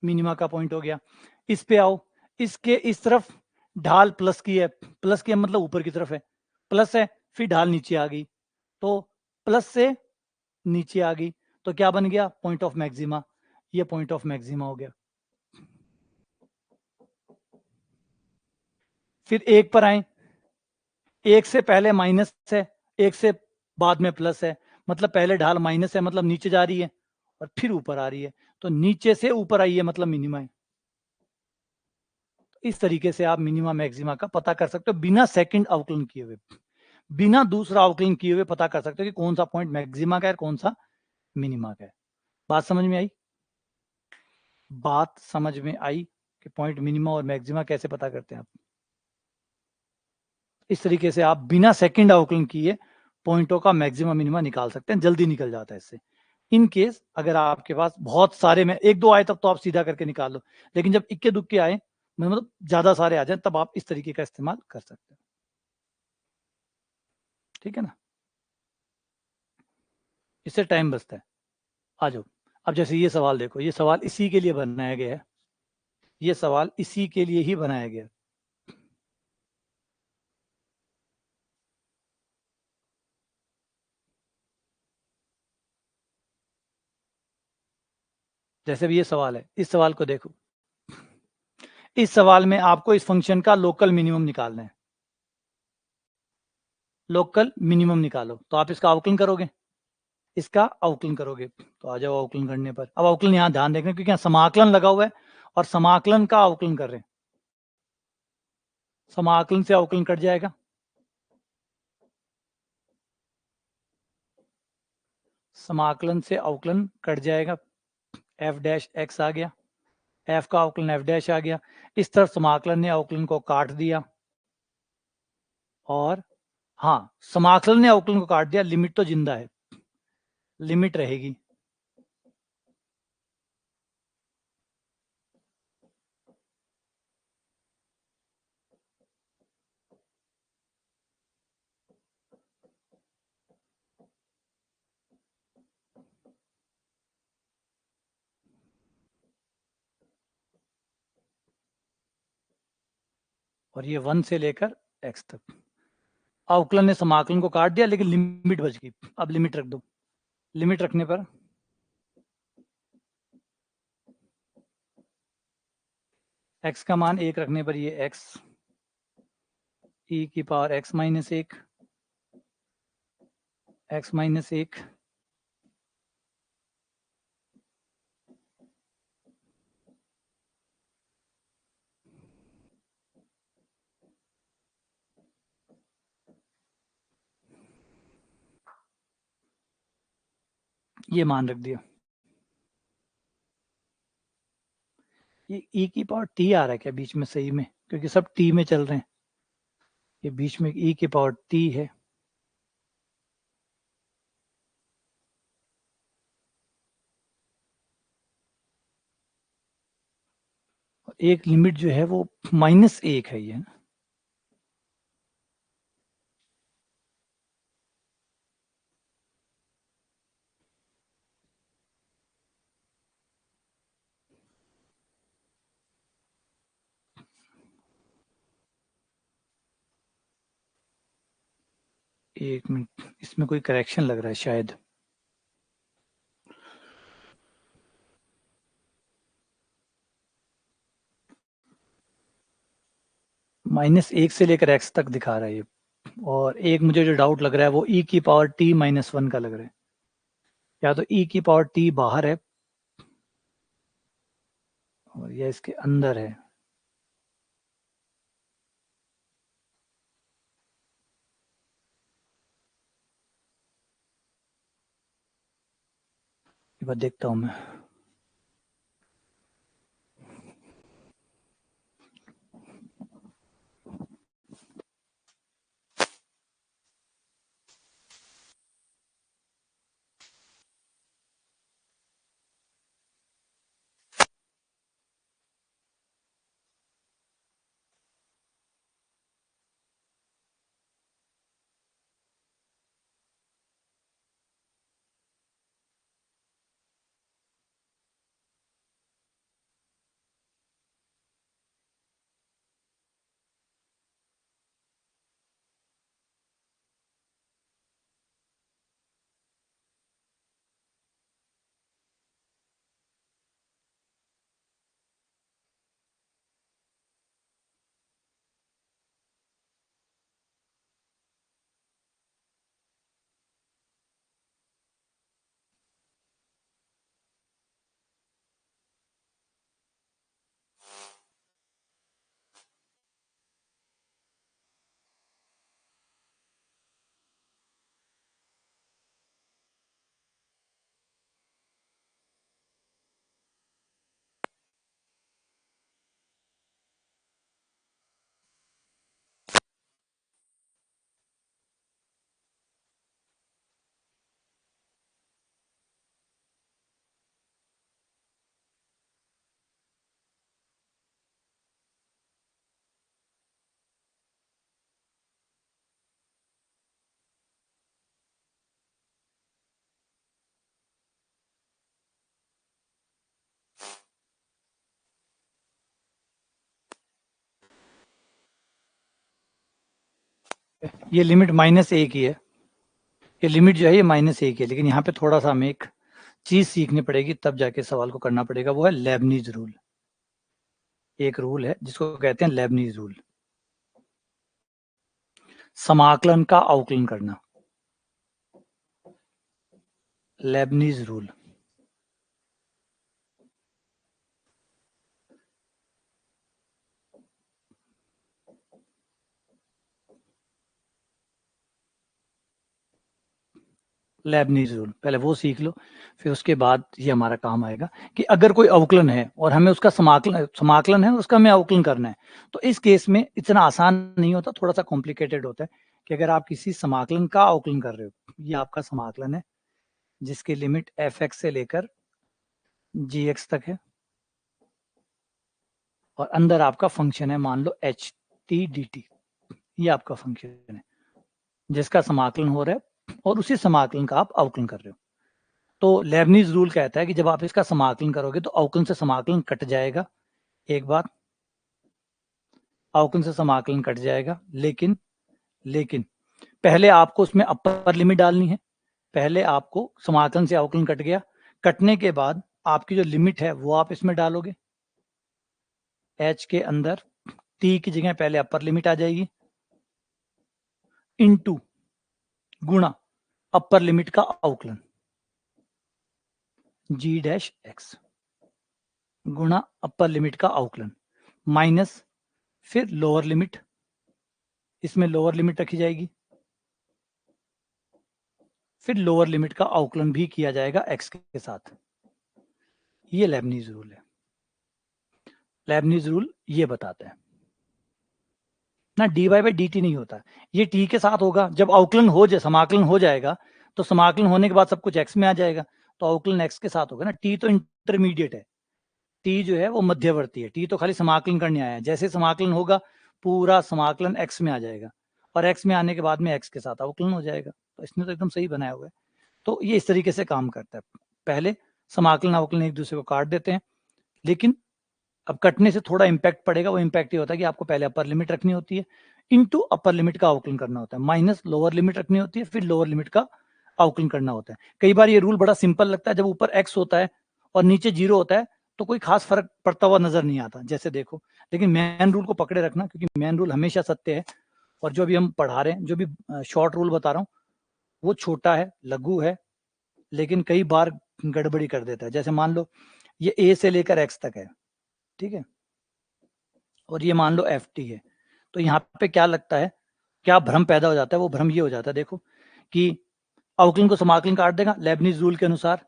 मिनिमा का पॉइंट हो गया। इस पे आओ, इसके इस तरफ ढाल प्लस की है, प्लस की मतलब ऊपर की तरफ है, प्लस है, फिर ढाल नीचे आ गई, तो प्लस से नीचे आ गई तो क्या बन गया, पॉइंट ऑफ मैक्सिमा। ये पॉइंट ऑफ मैक्सिमा हो गया। फिर एक पर आए, एक से पहले माइनस है, एक से बाद में प्लस है, मतलब पहले ढाल माइनस है मतलब नीचे जा रही है और फिर ऊपर आ रही है, तो नीचे से ऊपर आई है मतलब मिनिमा है। इस तरीके से आप मिनिमा मैक्सिमा का पता कर सकते हो बिना सेकंड अवकलन किए हुए, बिना दूसरा अवकलन किए हुए पता कर सकते हो कि कौन सा पॉइंट मैक्सिमा का है, कौन सा मिनिमा का है। बात समझ में आई? बात समझ में आई कि पॉइंट मिनिमा और मैक्सिमा कैसे पता करते हैं आप? इस तरीके से आप बिना सेकंड अवकलन किए पॉइंटों का मैक्सिमम मिनिमा निकाल सकते हैं, जल्दी निकल जाता है इससे। इन केस अगर आपके पास बहुत सारे में एक दो आए तब तो आप सीधा करके निकाल लो, लेकिन जब इक्के दुक्के आए मतलब ज्यादा सारे आ जाए तब आप इस तरीके का इस्तेमाल कर सकते हैं। ठीक है ना, इससे टाइम बचता है। आ जाओ, अब जैसे ये सवाल देखो, ये सवाल इसी के लिए बनाया गया है, ये सवाल इसी के लिए ही बनाया गया है। जैसे भी ये सवाल है, इस सवाल को देखो, इस सवाल में आपको इस फंक्शन का लोकल मिनिमम निकालना है। लोकल मिनिमम निकालो तो आप इसका अवकलन करोगे, इसका अवकलन करोगे तो आ जाओ अवकलन करने पर। अब अवकलन यहाँ ध्यान देखना क्योंकि यहाँ समाकलन लगा हुआ है और समाकलन का अवकलन कर रहे हैं। समाकलन से अवकलन कट जाएगा, समाकलन से अवकलन कट जाएगा, एफ डैश एक्स आ गया, एफ का अवकलन एफ डैश आ गया। इस तरफ समाकलन ने अवकलन को काट दिया और हाँ, समाकलन ने अवकलन को काट दिया, लिमिट तो जिंदा है, लिमिट रहेगी। और ये 1 से लेकर x तक अवकलन ने समाकलन को काट दिया लेकिन लिमिट बच गई। अब लिमिट रख दो, लिमिट रखने पर x का मान 1 रखने पर ये x e की power x minus 1, x minus 1 ये मान रख दिया। ये e की पावर t आ रहा है क्या बीच में सही में, क्योंकि सब t में चल रहे हैं, ये बीच में e की पावर t है। एक लिमिट जो है वो -1 है ये ना, एक मिनट, इसमें कोई करेक्शन लग रहा है शायद। -1 से लेकर x तक दिखा रहा है ये, और एक मुझे जो डाउट लग रहा है वो e की पावर t -1 का लग रहा है, या तो e की पावर t बाहर है और या इसके अंदर है। एक बार देखता हूँ मैं। ये लिमिट -1 की है, ये लिमिट जो है ये -1 है, लेकिन यहाँ पे थोड़ा सा हमें एक चीज सीखनी पड़ेगी, तब जाके सवाल को करना पड़ेगा, वो है लेबनीज रूल। एक रूल है जिसको कहते हैं लेबनीज रूल, समाकलन का अवकलन करना, लेबनीज रूल। लेबनीज रूल पहले वो सीख लो, फिर उसके बाद ये हमारा काम आएगा कि अगर कोई अवकलन है और हमें उसका समाकलन है, उसका हमें अवकलन करना है, तो इस केस में इतना आसान नहीं होता, थोड़ा सा कॉम्प्लिकेटेड होता है कि अगर आप किसी समाकलन का अवकलन कर रहे हो, ये आपका समाकलन है जिसकी लिमिट f(x) से लेकर gx तक है, और अंदर आपका फंक्शन है, मान लो h t dt, ये आपका फंक्शन है जिसका समाकलन हो रहा है, और उसी समाकलन का आप अवकलन कर रहे हो। तो लेबनीज रूल कहता है कि जब आप इसका समाकलन करोगे तो अवकलन से समाकलन कट जाएगा, एक बार अवकलन से समाकलन कट जाएगा, लेकिन पहले आपको उसमें अपर लिमिट डालनी है। पहले आपको समाकलन से अवकलन कट गया, कटने के बाद आपकी जो लिमिट है वो आप इसमें डालोगे, h के अंदर t की जगह पहले अपर लिमिट आ जाएगी, इनटू गुणा अपर लिमिट का अवकलन g(x) गुणा अपर लिमिट का अवकलन माइनस फिर लोअर लिमिट, इसमें लोअर लिमिट रखी जाएगी, फिर लोअर लिमिट का अवकलन भी किया जाएगा x के साथ। ये लेबनीज रूल है। लेबनीज रूल ये बताता है ना, dy/dt नहीं होता, ये t के साथ होगा। जब अवकलन हो जाए, समाकलन हो जाएगा, तो समाकलन होने के बाद सब कुछ x में आ जाएगा, तो अवकलन x के साथ होगा ना। t तो इंटरमीडिएट है, t जो है वो मध्यवर्ती है, t तो खाली समाकलन करने आया है। जैसे समाकलन होगा पूरा समाकलन x में आ जाएगा, और x में आने के बाद में x के साथ अवकलन हो जाएगा। तो इसने तो एकदम सही बनाया हुआ है। तो ये इस तरीके से काम करता है, पहले समाकलन अवकलन एक दूसरे को काट देते हैं, लेकिन अब कटने से थोड़ा इंपैक्ट पड़ेगा। वो इंपैक्ट ये होता है कि आपको पहले अपर लिमिट रखनी होती है, इनटू अपर लिमिट का अवकलन करना होता है, माइनस लोअर लिमिट रखनी होती है, फिर लोअर लिमिट का अवकलन करना होता है। कई बार ये रूल बड़ा सिंपल लगता है, जब ऊपर x होता है और नीचे 0 होता है तो कोई खास फर्क पड़ता हुआ नजर नहीं आता, जैसे देखो। लेकिन मेन रूल को पकड़े रखना, क्योंकि मेन रूल हमेशा सत्य है, और जो भी हम पढ़ा रहे हैं, जो भी शॉर्ट रूल बता रहा हूँ, वो छोटा है, लघु है, लेकिन कई बार गड़बड़ी कर देता है। जैसे मान लो ये a से लेकर x तक है, ठीक है, और ये मान लो ft है, तो यहाँ पे क्या लगता है, क्या भ्रम पैदा हो जाता है? वो भ्रम ये हो जाता है, देखो, कि अवकलन को समाकलन काट देगा लेबनीज रूल के अनुसार।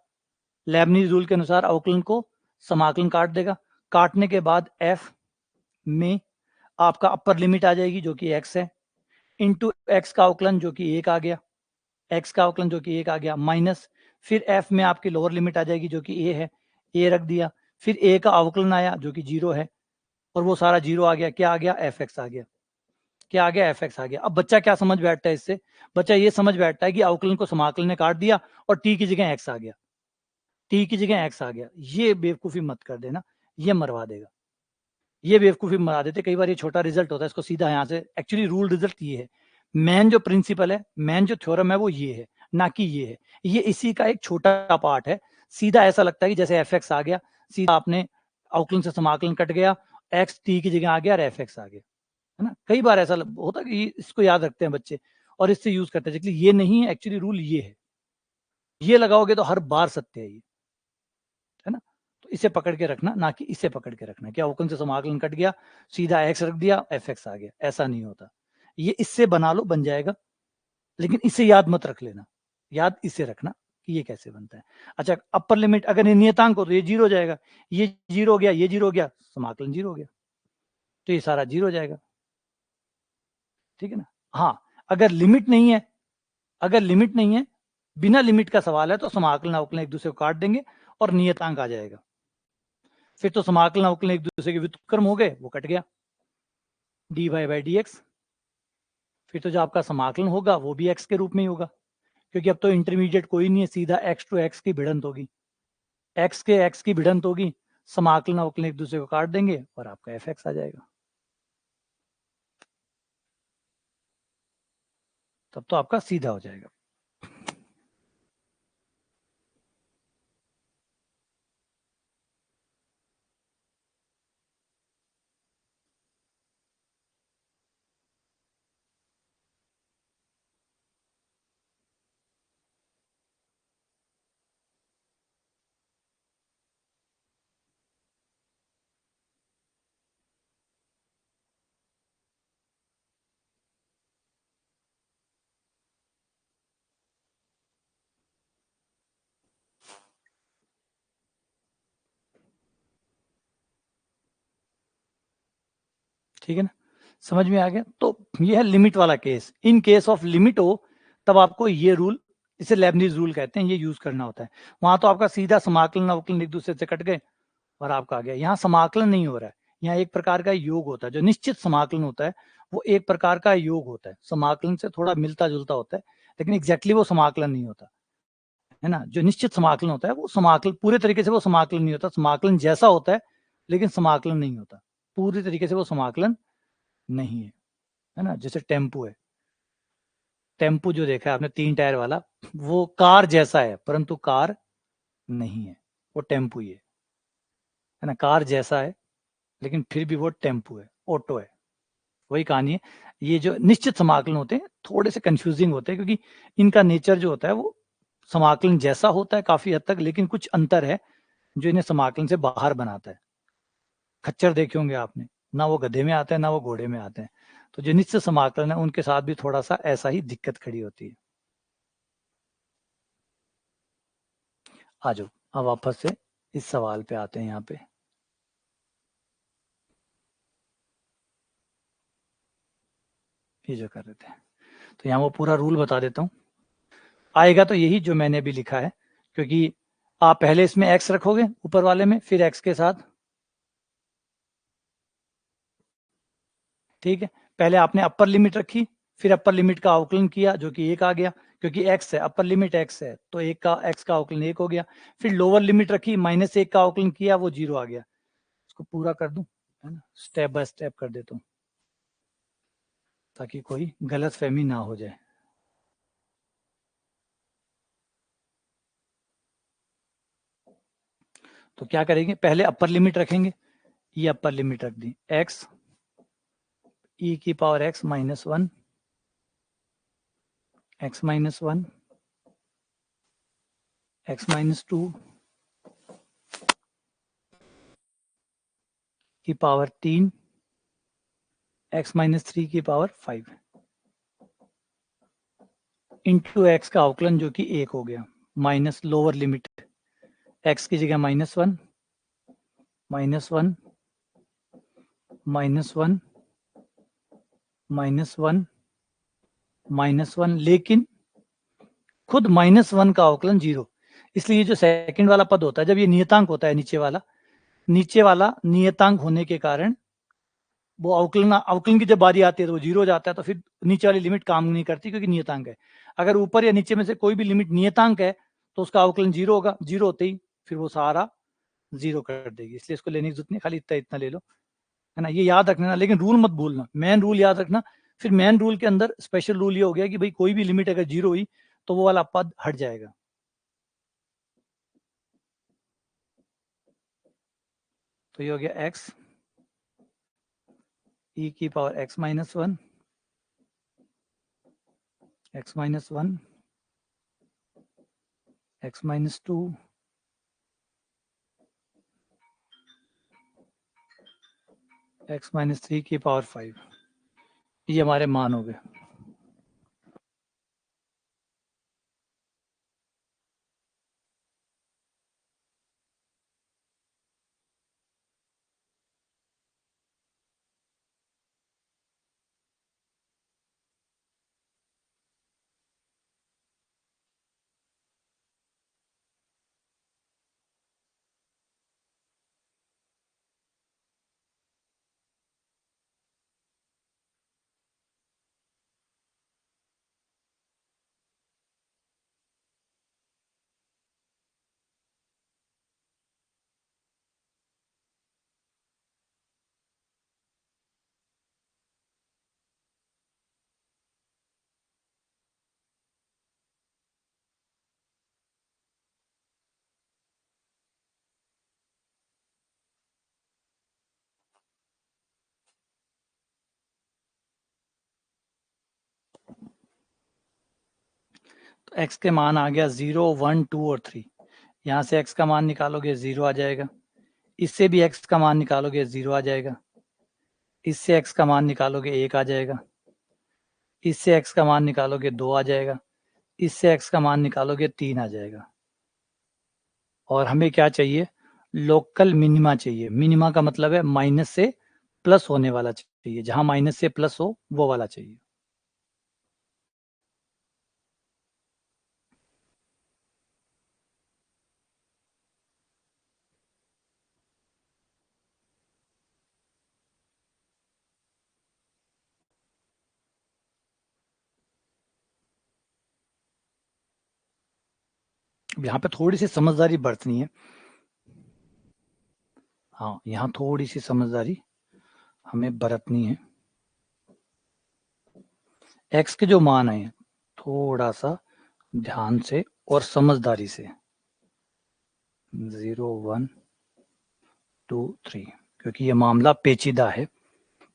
लेबनीज रूल के अनुसार अवकलन को समाकलन काट देगा, काटने के बाद f में आपका अपर लिमिट आ जाएगी जो कि x है, इंटू x का अवकलन जो कि 1 आ गया, x का अवकलन जो कि 1 आ गया, माइनस फिर f में आपकी लोअर लिमिट आ जाएगी जो कि a है, a रख दिया, फिर a का अवकलन आया जो कि 0 है, और वो सारा 0 आ गया, क्या आ गया, fx आ गया, क्या आ गया, fx आ गया। अब बच्चा क्या समझ बैठता है इससे? बच्चा ये समझ बैठता है कि अवकलन को समाकलन ने काट दिया और t की जगह x आ गया, t की जगह x आ गया। ये बेवकूफी मत कर देना, ये मरवा देगा, ये बेवकूफी मरा देते। कई बार ये छोटा रिजल्ट होता है, इसको सीधा यहाँ से, एक्चुअली रूल रिजल्ट ये है, मेन जो प्रिंसिपल है, मेन जो थ्योरम है वो ये है, ना कि ये है। ये इसी का एक छोटा पार्ट है। सीधा ऐसा लगता है कि जैसे fx आ गया, सीधा आपने अवकलन से समाकलन कट गया, x t की जगह आ गया और fx आ गया, है ना। कई बार ऐसा होता है कि इसको याद रखते हैं बच्चे और इससे यूज करते हैं, एक्चुअली ये नहीं है, एक्चुअली रूल ये है। ये लगाओगे तो हर बार सत्य है ये, है ना। तो इसे पकड़ के रखना, ना कि इसे पकड़ के रखना। क्या अवकलन से समाकलन कट गया, सीधा x रख दिया, fx आ गया, ऐसा नहीं होता। ये इससे बना लो, बन जाएगा, लेकिन इसे याद मत रख लेना, याद इसे रखना कि ये कैसे बनता है। अच्छा, अपर लिमिट अगर नियतांक हो तो ये 0 हो जाएगा, ये 0 हो गया, ये 0 हो गया, समाकलन 0 हो गया, तो ये सारा 0 हो जाएगा, ठीक है ना। हाँ, अगर लिमिट नहीं है, अगर लिमिट नहीं है, बिना लिमिट का सवाल है, तो समाकलन अवकलन एक दूसरे को काट देंगे और नियतांक आ जाएगा। फिर तो समाकलन अवकलन एक दूसरे के व्युत्क्रम हो गए, वो कट गया, dy/dx। फिर तो जो आपका समाकलन होगा वो भी x के रूप में ही होगा, क्योंकि अब तो इंटरमीडिएट कोई नहीं है, सीधा x टू x की भिड़ंत होगी, x के x की भिड़ंत होगी, समाकलन अवकलन एक दूसरे को काट देंगे और आपका fx आ जाएगा। तब तो आपका सीधा हो जाएगा। ठीक है ना, समझ में आ गया। तो ये है लिमिट वाला case. In case of limit हो तब आपको ये रूल, इसे लेबनीज रूल कहते हैं, ये यूज करना होता है। वहां तो आपका सीधा समाकलन अवकलन एक दूसरे से कट गए और आपका आ गया। यहाँ समाकलन नहीं हो रहा है, यहाँ एक प्रकार का योग होता है। जो निश्चित समाकलन होता है वो एक प्रकार का योग होता है, समाकलन से थोड़ा मिलता जुलता होता है, लेकिन एग्जैक्टली वो समाकलन नहीं होता है ना। जो निश्चित समाकलन होता है वो समाकलन पूरे तरीके से वो समाकलन नहीं होता, समाकलन जैसा होता है लेकिन समाकलन नहीं होता, पूरी तरीके से वो समाकलन नहीं है ना। जैसे टेम्पो है, टेम्पो जो देखा है आपने 3 टायर वाला, वो कार जैसा है परंतु कार नहीं है, वो टेम्पो ही है ना। कार जैसा है लेकिन फिर भी वो टेम्पो है, ऑटो है। वही कहानी है। ये जो निश्चित समाकलन होते हैं थोड़े से कंफ्यूजिंग होते हैं, क्योंकि इनका नेचर जो होता है वो समाकलन जैसा होता है काफी हद तक, लेकिन कुछ अंतर है जो इन्हें समाकलन से बाहर बनाता है। खच्चर देखे होंगे आपने, ना वो गधे में आते हैं ना वो घोड़े में आते हैं। तो जो निश्चित समाकलन है उनके साथ भी थोड़ा सा ऐसा ही दिक्कत खड़ी होती है। आ जाओ अब वापस से इस सवाल पे आते हैं। यहाँ पे ये जो कर रहे थे, तो यहाँ वो पूरा रूल बता देता हूँ। आएगा तो यही जो मैंने अभी लिखा है, क्योंकि आप पहले इसमें एक्स रखोगे ऊपर वाले में, फिर एक्स के साथ, ठीक है। पहले आपने अपर लिमिट रखी, फिर अपर लिमिट का अवकलन किया जो कि 1 आ गया, क्योंकि एक्स है, अपर लिमिट एक्स है तो एक का एक्स का अवकलन 1 हो गया। फिर लोअर लिमिट रखी, -1 का अवकलन किया, वो 0 आ गया। इसको पूरा कर दूं, है ना, स्टेप बाय स्टेप कर देता हूँ ताकि कोई गलत फहमी ना हो जाए। तो क्या करेंगे, पहले अपर लिमिट रखेंगे, ये अपर लिमिट रख दी, एक्स ई की पावर एक्स -1, एक्स -1, एक्स -2 की पावर 3, एक्स -3 की पावर 5 इंटू एक्स का अवकलन जो कि 1 हो गया, माइनस लोअर लिमिट एक्स की जगह -1, -1, -1, -1, -1, लेकिन खुद -1 का अवकलन 0। इसलिए ये जो सेकंड वाला पद होता है, जब ये नियतांक होता है नीचे वाला नियतांक होने के कारण वो अवकलन की जब बारी आती है तो वो 0 हो जाता है, तो फिर नीचे वाली लिमिट काम नहीं करती क्योंकि नियतांक है। अगर ऊपर या नीचे में से कोई भी लिमिट नियतांक है तो उसका अवकलन 0 होगा, 0 होते ही फिर वो सारा 0 कर देगी। इसलिए इसको लेने की जरूरत नहीं, खाली इतना इतना ले लो, है ना। ये याद रखना, लेकिन रूल मत भूलना, मेन रूल याद रखना। फिर मेन रूल के अंदर स्पेशल रूल ये हो गया कि भाई कोई भी लिमिट अगर 0 हुई तो वो वाला पद हट जाएगा। तो ये हो गया एक्स ई की power x-1, x-1, x-2, x-3 की पावर 5। ये हमारे मान हो गए। तो x के मान आ गया 0, 1, 2 और 3। यहाँ से x का मान निकालोगे 0 आ जाएगा, इससे भी x का मान निकालोगे 0 आ जाएगा, इससे x का मान निकालोगे 1 आ जाएगा, इससे x का मान निकालोगे 2 आ जाएगा, इससे x का मान निकालोगे 3 आ जाएगा। और हमें क्या चाहिए? लोकल मिनिमा चाहिए। मिनिमा का मतलब है माइनस से प्लस होने वाला चाहिए, जहां माइनस से प्लस हो वो वाला चाहिए। यहाँ पे थोड़ी सी समझदारी बरतनी है। हाँ, यहाँ थोड़ी सी समझदारी हमें बरतनी है। x के जो मान आए थोड़ा सा ध्यान से और समझदारी से, 0, 1, 2, 3, क्योंकि ये मामला पेचीदा है।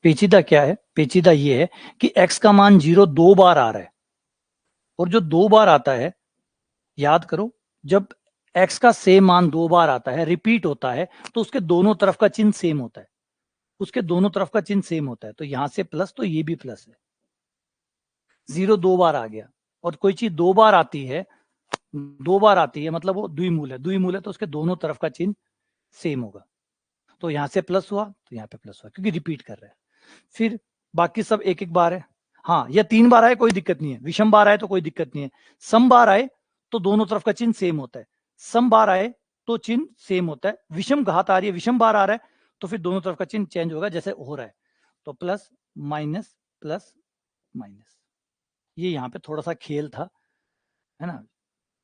पेचीदा क्या है? पेचीदा ये है कि x का मान 0 2 बार आ रहा है, और जो 2 बार आता है, याद करो, जब x का सेम मान 2 बार आता है, रिपीट होता है, तो उसके दोनों तरफ का चिन्ह सेम होता है। उसके दोनों तरफ का चिन्ह सेम होता है, तो यहां से प्लस, तो ये भी प्लस है। 0 2 बार आ गया, और कोई चीज 2 बार आती है, 2 बार आती है मतलब वो द्विमूल है। द्विमूल है तो उसके दोनों तरफ का चिन्ह सेम होगा। तो यहां से प्लस हुआ तो यहाँ पे प्लस हुआ, क्योंकि रिपीट कर रहा है। फिर बाकी सब एक एक बार है। हाँ, या 3 बार आए कोई दिक्कत नहीं है, विषम बार आए तो कोई दिक्कत नहीं है, सम बार आए तो दोनों तरफ का चिन्ह सेम होता है, सम बार आए तो चिन्ह सेम होता है, विषम घात आ रही है, विषम बार आ रहा है तो फिर दोनों तरफ का चिन्ह चेंज होगा, जैसे हो रहा है। तो प्लस माइनस प्लस माइनस, ये यहाँ पे थोड़ा सा खेल था, है ना।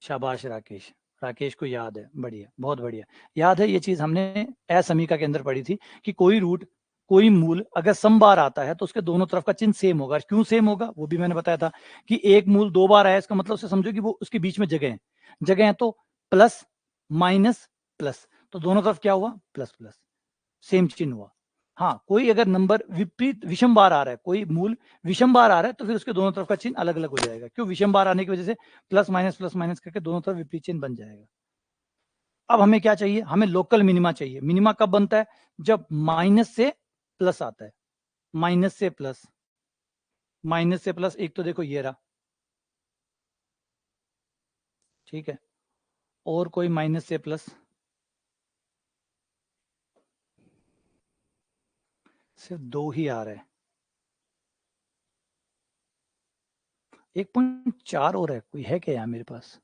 शाबाश राकेश, राकेश को याद है, बढ़िया, बहुत बढ़िया। याद है, ये चीज हमने असमीका के अंदर पढ़ी थी कि कोई रूट, कोई मूल अगर सम बार आता है तो उसके दोनों तरफ का चिन्ह सेम होगा। क्यों सेम होगा वो भी मैंने बताया था, कि एक मूल 2 बार आया, इसका मतलब उसे समझो कि वो उसके बीच में जगह है, जगह है, तो प्लस माइनस प्लस, तो दोनों तरफ क्या हुआ? प्लस प्लस, सेम चिन्ह हुआ। हाँ, कोई अगर नंबर विपरीत विषम बार आ रहा है, कोई मूल विषम बार आ रहा है, तो फिर उसके दोनों तरफ का चिन्ह अलग अलग हो जाएगा। क्यों? विषम बार आने की वजह से प्लस माइनस करके दोनों तरफ विपरीत चिन्ह बन जाएगा। अब हमें क्या चाहिए? हमें लोकल मिनिमा चाहिए। मिनिमा कब बनता है? जब माइनस से प्लस आता है। माइनस से प्लस, माइनस से प्लस, एक तो देखो ये रहा, ठीक है, और कोई माइनस से प्लस, सिर्फ 2 ही आ रहा है। 1.4 और है, कोई है क्या यहाँ मेरे पास?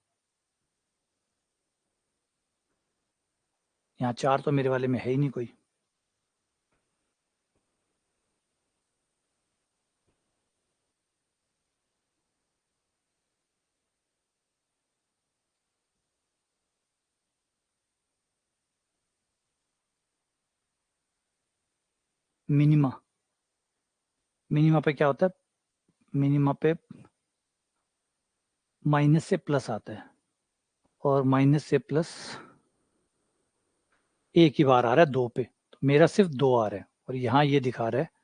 यहाँ 4 तो मेरे वाले में है ही नहीं कोई। मिनिमा, मिनिमा पे क्या होता है? मिनिमा पे माइनस से प्लस आता है, और माइनस से प्लस एक ही बार आ रहा है 2 पे, तो मेरा सिर्फ 2 आ रहा है, और यहाँ ये दिखा रहा है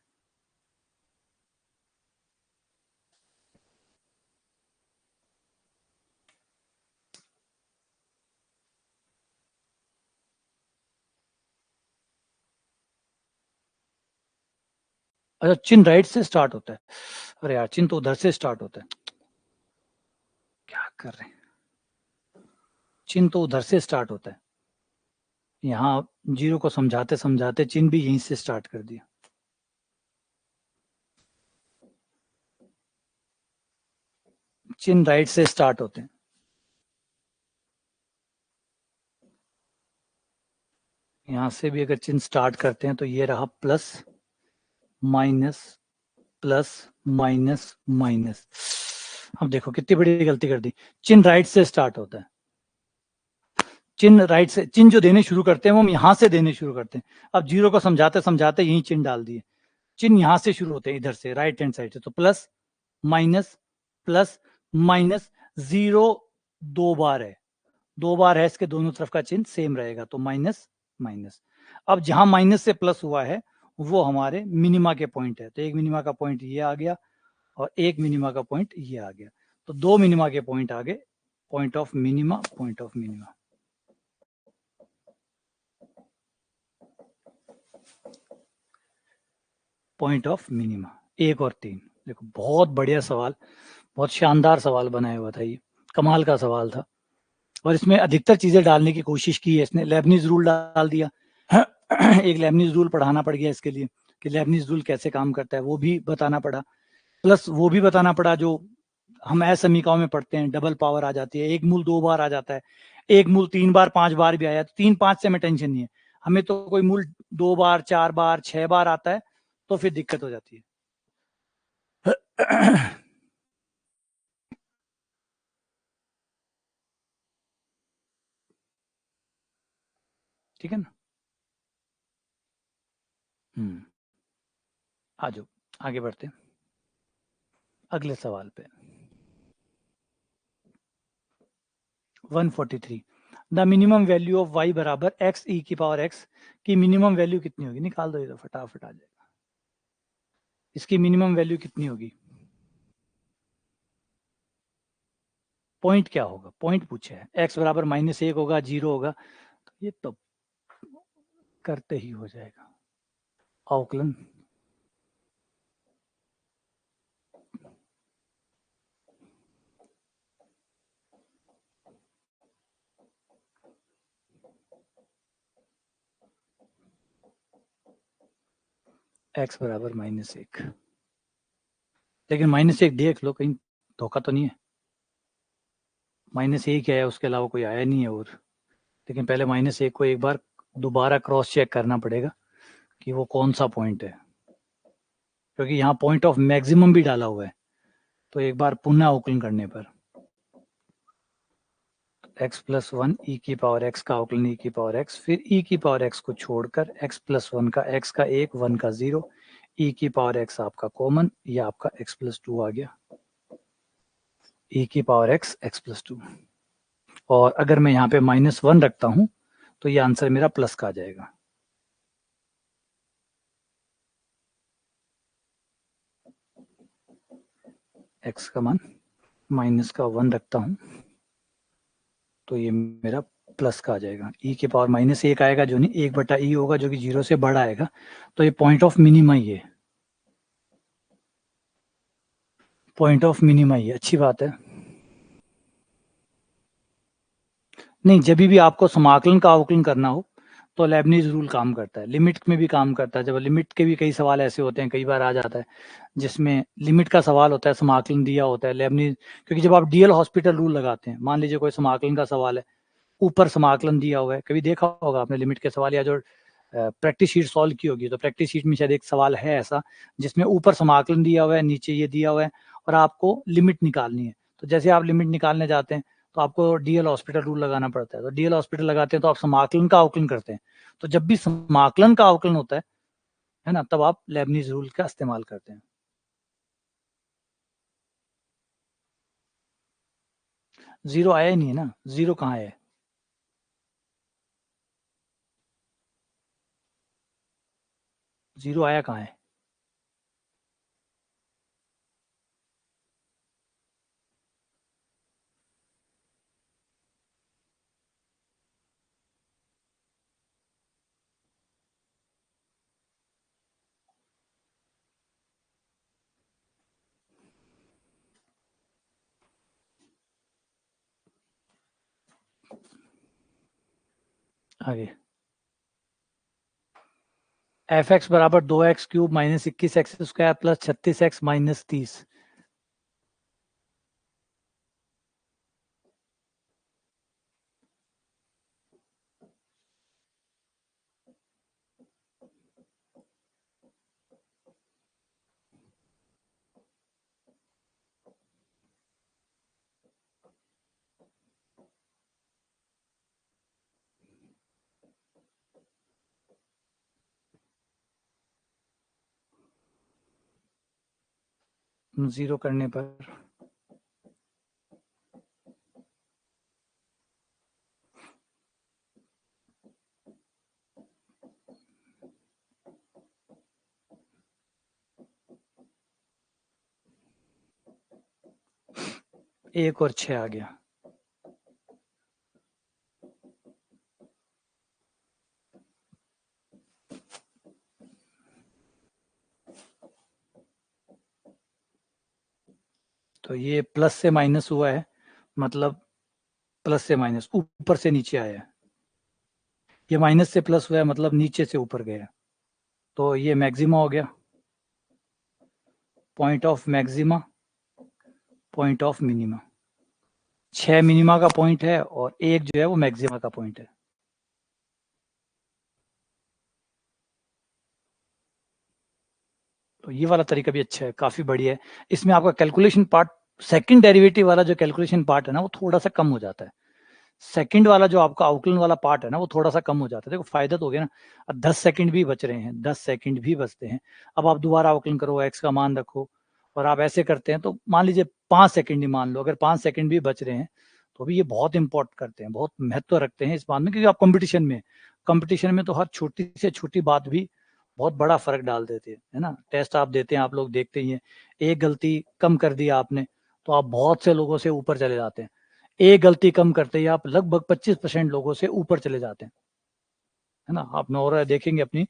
अच्छा, चिन्ह राइट से स्टार्ट होता है। अरे यार, चिन्ह तो उधर से स्टार्ट होता है, क्या कर रहे हैं? चिन्ह तो उधर से स्टार्ट होता है। यहाँ जीरो को समझाते समझाते चिन्ह भी यहीं से स्टार्ट कर दिया। चिन्ह राइट से स्टार्ट होते हैं। यहाँ से भी अगर चिन्ह स्टार्ट करते हैं तो ये रहा plus minus plus minus minus. अब देखो कितनी बड़ी गलती कर दी। चिन्ह राइट से स्टार्ट होता है, चिन्ह राइट से, चिन्ह जो देने शुरू करते हैं वो हम यहां से देने शुरू करते हैं। अब जीरो को समझाते समझाते यही चिन्ह डाल दिए। चिन्ह यहां से शुरू होते हैं, इधर से, राइट हैंड साइड से, तो प्लस माइनस माइनस, 0 2 बार है, 2 बार है, इसके दोनों तरफ का चिन्ह सेम रहेगा, तो माइनस माइनस। अब जहां माइनस से प्लस हुआ है वो हमारे मिनिमा के पॉइंट है, तो एक मिनिमा का पॉइंट ये आ गया और एक मिनिमा का पॉइंट ये आ गया, तो 2 मिनिमा के पॉइंट आ गए point of minima, point of minima, point of minima 1 और 3। देखो बहुत बढ़िया सवाल, बहुत शानदार सवाल बनाया हुआ था, ये कमाल का सवाल था। और इसमें अधिकतर चीजें डालने की कोशिश की है इसने। लेबनीज रूल डाल दिया एक लेबनीज रूल पढ़ाना पड़ गया इसके लिए कि लेबनीज रूल कैसे काम करता है, वो भी बताना पड़ा। प्लस वो भी बताना पड़ा जो हम असमीकाओं में पढ़ते हैं, डबल पावर आ जाती है, एक मूल 2 बार आ जाता है, एक मूल 3 बार 5 बार भी आया, तो 3 5 से हमें टेंशन नहीं है। हमें तो कोई मूल 2 बार 4 बार 6 बार आता है तो फिर दिक्कत हो जाती है। ठीक है ना। आ जाओ आगे बढ़ते हैं अगले सवाल पे। 143 the minimum value of y बराबर x e की पावर x की मिनिमम वैल्यू कितनी होगी? निकाल दो ये तो फटाफट आ जाएगा। इसकी मिनिमम वैल्यू कितनी होगी? पॉइंट क्या होगा? पॉइंट पूछे है। x बराबर -1 होगा, 0 होगा, तो ये तो करते ही हो जाएगा अवकलन। x बराबर -1, लेकिन -1 देख लो कहीं धोखा तो नहीं है। -1 आया, उसके अलावा कोई आया नहीं है और। लेकिन पहले -1 को एक बार दोबारा क्रॉस चेक करना पड़ेगा कि वो कौन सा पॉइंट है, क्योंकि यहाँ पॉइंट ऑफ मैक्सिमम भी डाला हुआ है। तो एक बार पुनः अवकलन करने पर x प्लस 1 ई की पावर x का अवकलन e की पावर x, फिर e की पावर x को छोड़कर x प्लस 1 का x का 1 1 का 0, e की पावर x आपका कॉमन, ये आपका x प्लस 2 आ गया, e की पावर x x प्लस 2। और अगर मैं यहाँ पे -1 रखता हूँ तो ये आंसर मेरा प्लस का आ जाएगा। x का मान -1 रखता हूँ तो ये मेरा प्लस का आ जाएगा। e की पावर -1 आएगा जो नहीं, 1/e होगा जो कि 0 से बड़ा आएगा, तो ये पॉइंट ऑफ मिनिमा ही है, पॉइंट ऑफ मिनिमा ही है। अच्छी बात है। नहीं, जब भी आपको समाकलन का अवकलन करना हो तो लेबनीज रूल काम करता है, लिमिट में भी काम करता है। जब लिमिट के भी कई सवाल ऐसे होते हैं, कई बार आ जाता है जिसमें लिमिट का सवाल होता है, समाकलन दिया होता है लेबनीज। क्योंकि जब आप डीएल हॉस्पिटल रूल लगाते हैं, मान लीजिए कोई समाकलन का सवाल है, ऊपर समाकलन दिया हुआ है, कभी देखा होगा आपने लिमिट के सवाल, या जो प्रैक्टिस शीट सॉल्व की होगी तो प्रैक्टिस शीट में शायद एक सवाल है ऐसा जिसमें ऊपर समाकलन दिया हुआ है, नीचे ये दिया हुआ है और आपको लिमिट निकालनी है। तो जैसे आप लिमिट निकालने जाते हैं तो आपको डीएल हॉस्पिटल रूल लगाना पड़ता है। तो डीएल हॉस्पिटल लगाते हैं तो आप समाकलन का अवकलन करते हैं। तो जब भी समाकलन का अवकलन होता है ना, तब आप लेबनीज रूल का इस्तेमाल करते हैं। जीरो आया ही नहीं है ना, जीरो कहाँ है? जीरो आया कहाँ है? आगे एफ एक्स बराबर 2x³ -21x² प्लस 36x -30। 0 करने पर एक और 6 आ गया। तो ये प्लस से माइनस हुआ है, मतलब प्लस से माइनस ऊपर से नीचे आया है। ये माइनस से प्लस हुआ है, मतलब नीचे से ऊपर गया। तो ये मैक्सिमा हो गया, point of maxima, point of minima. 6 minima का पॉइंट है और एक जो है वो मैक्सिमा का पॉइंट है। तो ये वाला तरीका भी अच्छा है, काफी बढ़िया है। इसमें आपका कैलकुलेशन पार्ट, सेकंड डेरिवेटिव वाला जो कैलकुलेशन पार्ट है ना, वो थोड़ा सा कम हो जाता है। सेकंड वाला जो आपका आउटलाइन वाला पार्ट है ना, वो थोड़ा सा कम हो जाता है। देखो फायदा तो हो गया ना, अब 10 सेकंड भी बच रहे हैं, 10 सेकंड भी बचते हैं। अब आप दोबारा आउटलाइन करो, एक्स का मान रखो, और आप ऐसे करते हैं तो मान लीजिए 5 सेकंड ही मान लो, अगर 5 सेकंड भी बच रहे हैं तो भी ये बहुत इंपॉर्ट करते हैं, बहुत महत्व रखते हैं इस बात में, क्योंकि आप कंपटीशन में तो हर छोटी से छोटी बात भी बहुत बड़ा फर्क डाल देती है ना। टेस्ट आप देते हैं, आप लोग देखते ही हैं, एक गलती कम कर दिया आपने तो आप बहुत से लोगों से ऊपर चले जाते हैं। एक गलती कम करते ही आप लगभग 25% लोगों से ऊपर चले जाते हैं, है ना। आप नोरा देखेंगे अपनी,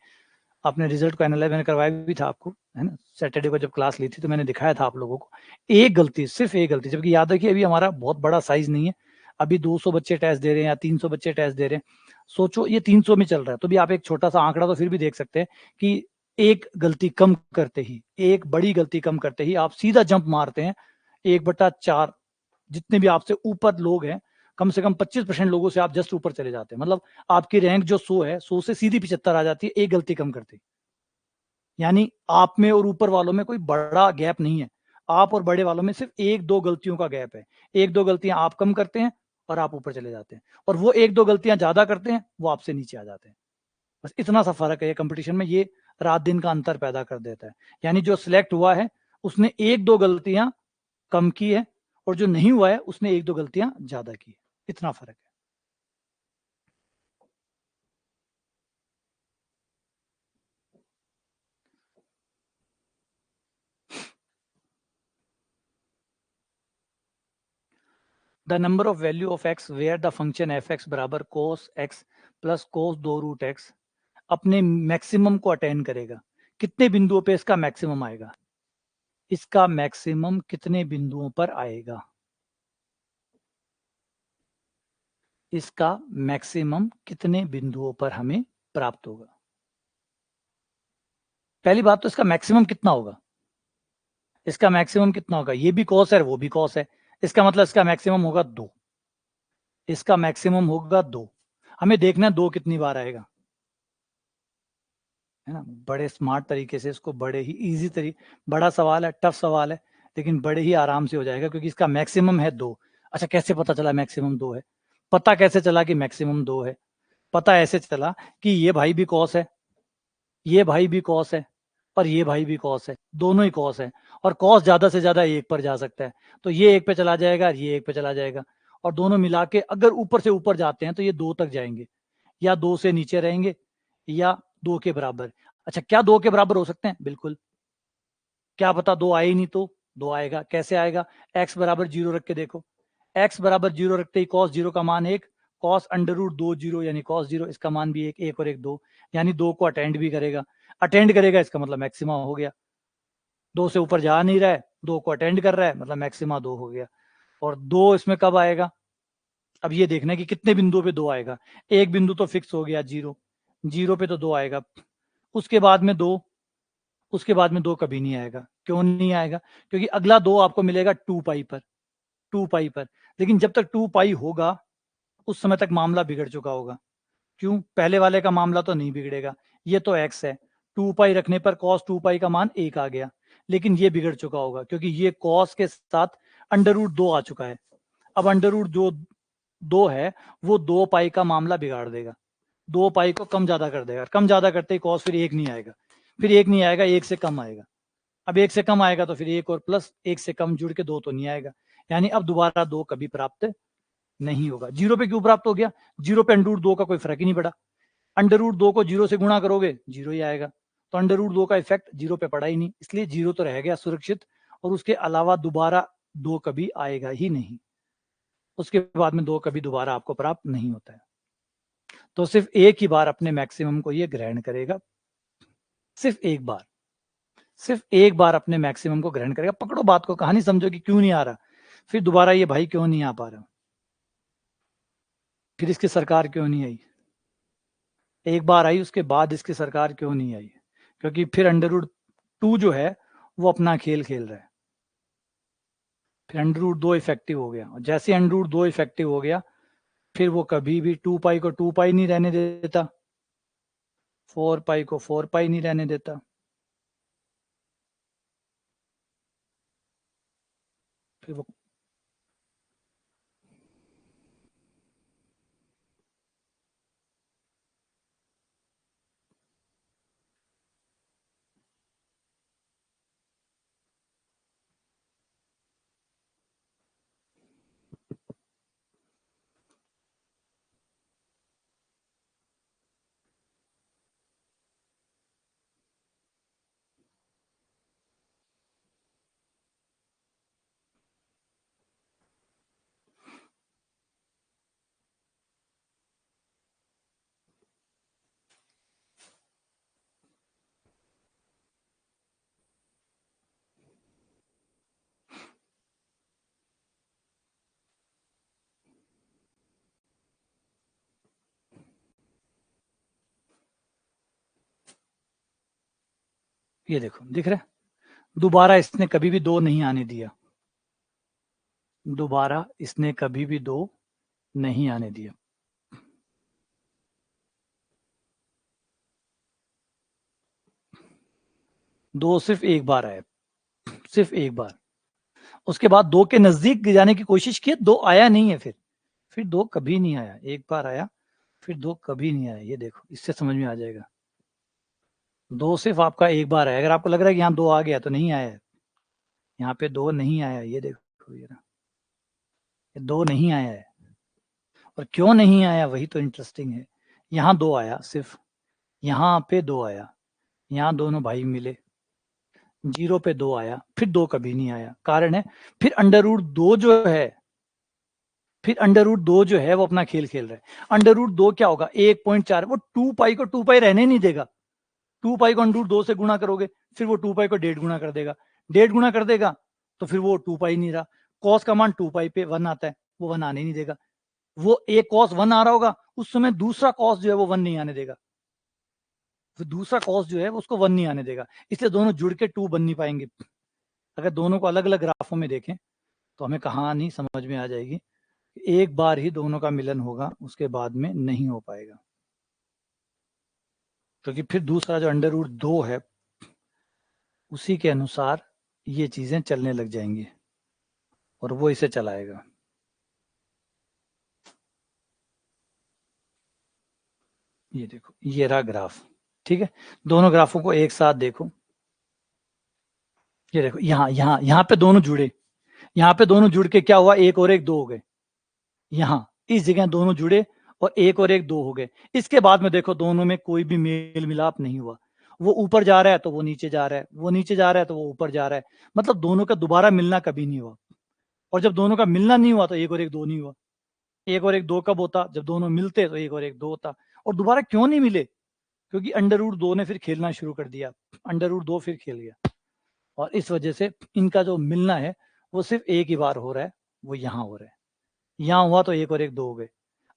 अपने रिजल्ट को एनालाइज मैंने करवाया भी था आपको, है ना। सैटरडे को जब क्लास ली थी तो मैंने दिखाया था आप लोगों को, एक गलती, सिर्फ एक गलती, जबकि याद रखिए अभी हमारा बहुत बड़ा साइज नहीं है, अभी 200 बच्चे टेस्ट दे रहे हैं या 300 बच्चे टेस्ट दे रहे हैं। सोचो ये 300 में चल रहा है, तो भी आप एक छोटा सा आंकड़ा तो फिर भी देख सकते हैं कि एक गलती कम करते ही, एक बड़ी गलती कम करते ही आप सीधा जंप मारते हैं 1/4। जितने भी आपसे ऊपर लोग हैं, कम से कम 25% लोगों से आप जस्ट ऊपर चले जाते हैं। मतलब आपकी रैंक जो 100 है, 100 से सीधी 75 आ जाती है एक गलती कम करते। यानी आप में और ऊपर वालों में कोई बड़ा गैप नहीं है, आप और बड़े वालों में सिर्फ एक दो गलतियों का गैप है। एक दो गलतियां आप कम करते हैं और आप ऊपर चले जाते हैं, और वो एक दो गलतियां ज्यादा करते हैं, वो आपसे नीचे आ जाते हैं। बस इतना सा फर्क है कंपटीशन में, ये रात दिन का अंतर पैदा कर देता है। यानी जो सिलेक्ट हुआ है उसने एक दो गलतियां कम की है, और जो नहीं हुआ है उसने एक दो गलतियां ज्यादा की है, इतना फर्क है। The number of value of x where the function f x बराबर cos x plus cos 2 root x अपने मैक्सिमम को अटेन करेगा। कितने बिंदुओं पे इसका मैक्सिमम आएगा? इसका मैक्सिमम कितने बिंदुओं पर आएगा? इसका मैक्सिमम कितने बिंदुओं पर हमें प्राप्त होगा? पहली बात तो इसका मैक्सिमम कितना होगा, इसका मैक्सिमम कितना होगा? ये भी कॉस है वो भी कॉस है, इसका मतलब इसका मैक्सिमम होगा 2। इसका मैक्सिमम होगा 2। हमें देखना है 2 कितनी बार आएगा, है ना। बड़े स्मार्ट तरीके से इसको, बड़े ही इजी तरीके, बड़ा सवाल है, टफ सवाल है, लेकिन बड़े ही आराम से हो जाएगा, क्योंकि इसका मैक्सिमम है 2। अच्छा कैसे पता चला मैक्सिमम 2 है? पता कैसे चला कि मैक्सिमम 2 है? पता ऐसे चला कि ये भाई भी कॉस है, ये भाई भी कॉस है, और ये भाई भी कॉस है, दोनों ही कॉस है, और कॉस ज्यादा से ज्यादा एक पर जा सकता है। तो ये एक पे चला जाएगा और ये एक पे चला जाएगा, और दोनों मिला के अगर ऊपर से ऊपर जाते हैं तो ये 2 तक जाएंगे, या 2 से नीचे रहेंगे, या 2 के बराबर। अच्छा क्या 2 के बराबर हो सकते हैं? बिल्कुल। क्या पता 2 आए ही नहीं तो 2 आएगा। कैसे आएगा? एक्स बराबर 0 रख के देखो, एक्स बराबर 0 रखते ही कॉस 0 का मान 1, कॉस अंडर रूट 2 0 यानी कॉस 0, इसका मान भी 1, 1 और 1 2, यानी 2 को अटेंड भी करेगा। अटेंड करेगा इसका मतलब मैक्सिमा हो गया। 2 से ऊपर जा नहीं रहा है, 2 को अटेंड कर रहा है, मतलब मैक्सिमा 2 हो गया। और 2 इसमें कब आएगा? अब ये देखना है कि कितने बिंदुओं पे 2 आएगा। एक बिंदु तो फिक्स हो गया 0, 0 पे तो 2 आएगा। उसके बाद में 2, उसके बाद में 2 कभी नहीं आएगा। क्यों नहीं आएगा? क्योंकि अगला 2 आपको मिलेगा 2 पाई पर, 2 पाई पर। लेकिन जब तक 2 पाई होगा उस समय तक मामला बिगड़ चुका होगा। क्यों? पहले वाले का मामला तो नहीं बिगड़ेगा, ये तो एक्स है, 2 पाई रखने पर कॉस 2 पाई का मान 1 आ गया, लेकिन ये बिगड़ चुका होगा क्योंकि ये कॉस के साथ अंडर रूट 2 आ चुका है। अब अंडर रूट जो 2 है वो 2 पाई का मामला बिगाड़ देगा, 2 पाई को कम ज्यादा कर देगा, कम ज्यादा करते ही कॉस फिर 1 नहीं आएगा, फिर 1 नहीं आएगा, 1 से कम आएगा। अब 1 से कम आएगा तो फिर 1 और प्लस 1 से कम जुड़ के 2 तो नहीं आएगा, यानी अब दोबारा 2 कभी प्राप्त नहीं होगा। 0 पे क्यों प्राप्त हो गया? 0 पे अंडर रूट 2 का कोई फर्क ही नहीं पड़ा। अंडर रूट 2 को 0 से गुणा करोगे 0 ही आएगा, तो अंडर रूट 2 का इफेक्ट 0 पे पड़ा ही नहीं, इसलिए 0 तो रह गया सुरक्षित, और उसके अलावा दोबारा 2 कभी आएगा ही नहीं। उसके बाद में 2 कभी दोबारा आपको प्राप्त नहीं होता है। तो सिर्फ एक ही बार अपने मैक्सिमम को ये ग्रहण करेगा, सिर्फ एक बार। सिर्फ एक बार अपने मैक्सिमम को ग्रहण करेगा। पकड़ो बात को, कहानी समझो कि क्यों नहीं आ रहा, फिर दोबारा ये भाई क्यों नहीं आ पा रहा, फिर इसकी सरकार क्यों नहीं आई, एक बार आई उसके बाद इसकी सरकार क्यों नहीं आई, क्योंकि फिर अंडर रूट 2 जो है वो अपना खेल खेल रहा है। फिर अंडर रूट 2 इफेक्टिव हो गया, और जैसे अंडर रूट 2 इफेक्टिव हो गया फिर वो कभी भी 2 पाई को 2 पाई नहीं रहने देता, 4 पाई को 4 पाई नहीं रहने देता। फिर वो ये देखो दिख रहा है, दोबारा इसने कभी भी 2 नहीं आने दिया, दोबारा इसने कभी भी 2 नहीं आने दिया। दो सिर्फ एक बार आया, सिर्फ एक बार, उसके बाद 2 के नजदीक जाने की कोशिश की, 2 आया नहीं है, फिर 2 कभी नहीं आया, एक बार आया फिर 2 कभी नहीं आया। ये देखो, इससे समझ में आ जाएगा, 2 सिर्फ आपका एक बार आया। अगर आपको लग रहा है कि यहाँ 2 आ गया तो नहीं आया है, यहाँ पे 2 नहीं आया, ये देखो, ये 2 नहीं आया है। और क्यों नहीं आया वही तो इंटरेस्टिंग है। यहाँ 2 आया सिर्फ, यहाँ पे 2 आया, यहाँ दोनों भाई मिले, 0 पे 2 आया, फिर 2 कभी नहीं आया। कारण है फिर अंडर रूट 2 जो है, फिर अंडर रूट 2 जो है वो अपना खेल खेल रहा है। अंडर रूट 2 क्या होगा, 1.4, वो 2 पाई को 2 पाई रहने नहीं देगा। 2 पाई को अंडर रूट 2 से गुणा करोगे, फिर वो 2 पाई को 1.5 गुणा कर देगा, 1.5 गुणा कर देगा तो फिर वो 2 पाई नहीं रहा। कॉस का मान 2 पाई पे 1 आता है, वो 1 आने नहीं देगा। वो एक कॉस 1 आ रहा होगा, उस समय दूसरा कॉस जो है वो 1 नहीं आने देगा, फिर दूसरा कॉस जो है उसको 1 नहीं आने देगा, इसलिए दोनों जुड़ के 2 बन नहीं पाएंगे। अगर दोनों को अलग अलग ग्राफों में देखें तो हमें कहानी समझ में आ जाएगी। एक बार ही दोनों का मिलन होगा, उसके बाद में नहीं हो पाएगा, क्योंकि फिर दूसरा जो अंडर रूट 2 है उसी के अनुसार ये चीजें चलने लग जाएंगी और वो इसे चलाएगा। ये देखो, ये रहा ग्राफ, ठीक है। दोनों ग्राफों को एक साथ देखो, ये देखो, यहाँ पे दोनों जुड़े, यहाँ पे दोनों जुड़ के क्या हुआ, 1 और 1 2 हो गए। यहाँ इस जगह दोनों जुड़े और 1 और 1 2 हो गए। इसके बाद में देखो दोनों में कोई भी मेल मिलाप नहीं हुआ, वो ऊपर जा रहा है तो वो नीचे जा रहा है, वो नीचे जा रहा है तो वो ऊपर जा रहा है, मतलब दोनों का दोबारा मिलना कभी नहीं हुआ। और जब दोनों का मिलना नहीं हुआ तो 1 और 1 2 नहीं हुआ। 1 और 1 2 कब होता, जब दोनों मिलते तो 1 और 1 2 होता। और दोबारा क्यों नहीं मिले, क्योंकि अंडर रूट 2 ने फिर खेलना शुरू कर दिया, अंडर रूट 2 फिर खेल गया, और इस वजह से इनका जो मिलना है वो सिर्फ एक ही बार हो रहा है, वो यहाँ हो रहा है। यहाँ हुआ तो 1 और 1 2 हो गए,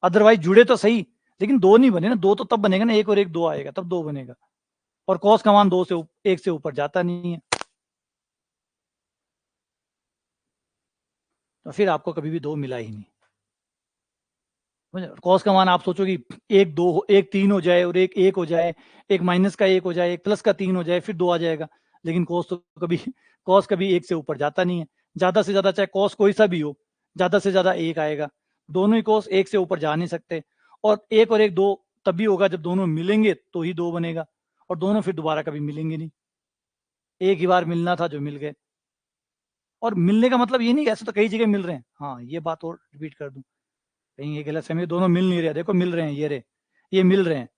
अदरवाइज जुड़े तो सही लेकिन 2 नहीं बने ना। 2 तो तब बनेगा ना, 1 और 1 2 आएगा तब 2 बनेगा, और कॉस का मान 2 से 1 से ऊपर जाता नहीं है, तो फिर आपको कभी भी 2 मिला ही नहीं। कॉस का मान आप सोचो कि 1 2 1 3 हो जाए और 1 1 हो जाए, एक माइनस का 1 हो जाए, एक प्लस का 3 हो जाए, फिर 2 आ जाएगा। लेकिन कॉस कभी 1 से ऊपर जाता नहीं है। ज्यादा से ज्यादा चाहे कॉस कोई सा भी हो, ज्यादा से ज्यादा 1 आएगा। दोनों ही कॉस 1 से ऊपर जा नहीं सकते, और 1 और 1 2 तभी होगा जब दोनों मिलेंगे तो ही 2 बनेगा, और दोनों फिर दोबारा कभी मिलेंगे नहीं। एक ही बार मिलना था जो मिल गए। और मिलने का मतलब ये नहीं, ऐसे तो कई जगह मिल रहे हैं। हाँ, ये बात और रिपीट कर दूं, कहीं ये गलत फहमी, दोनों मिल नहीं रहे, देखो मिल रहे हैं, ये मिल रहे हैं,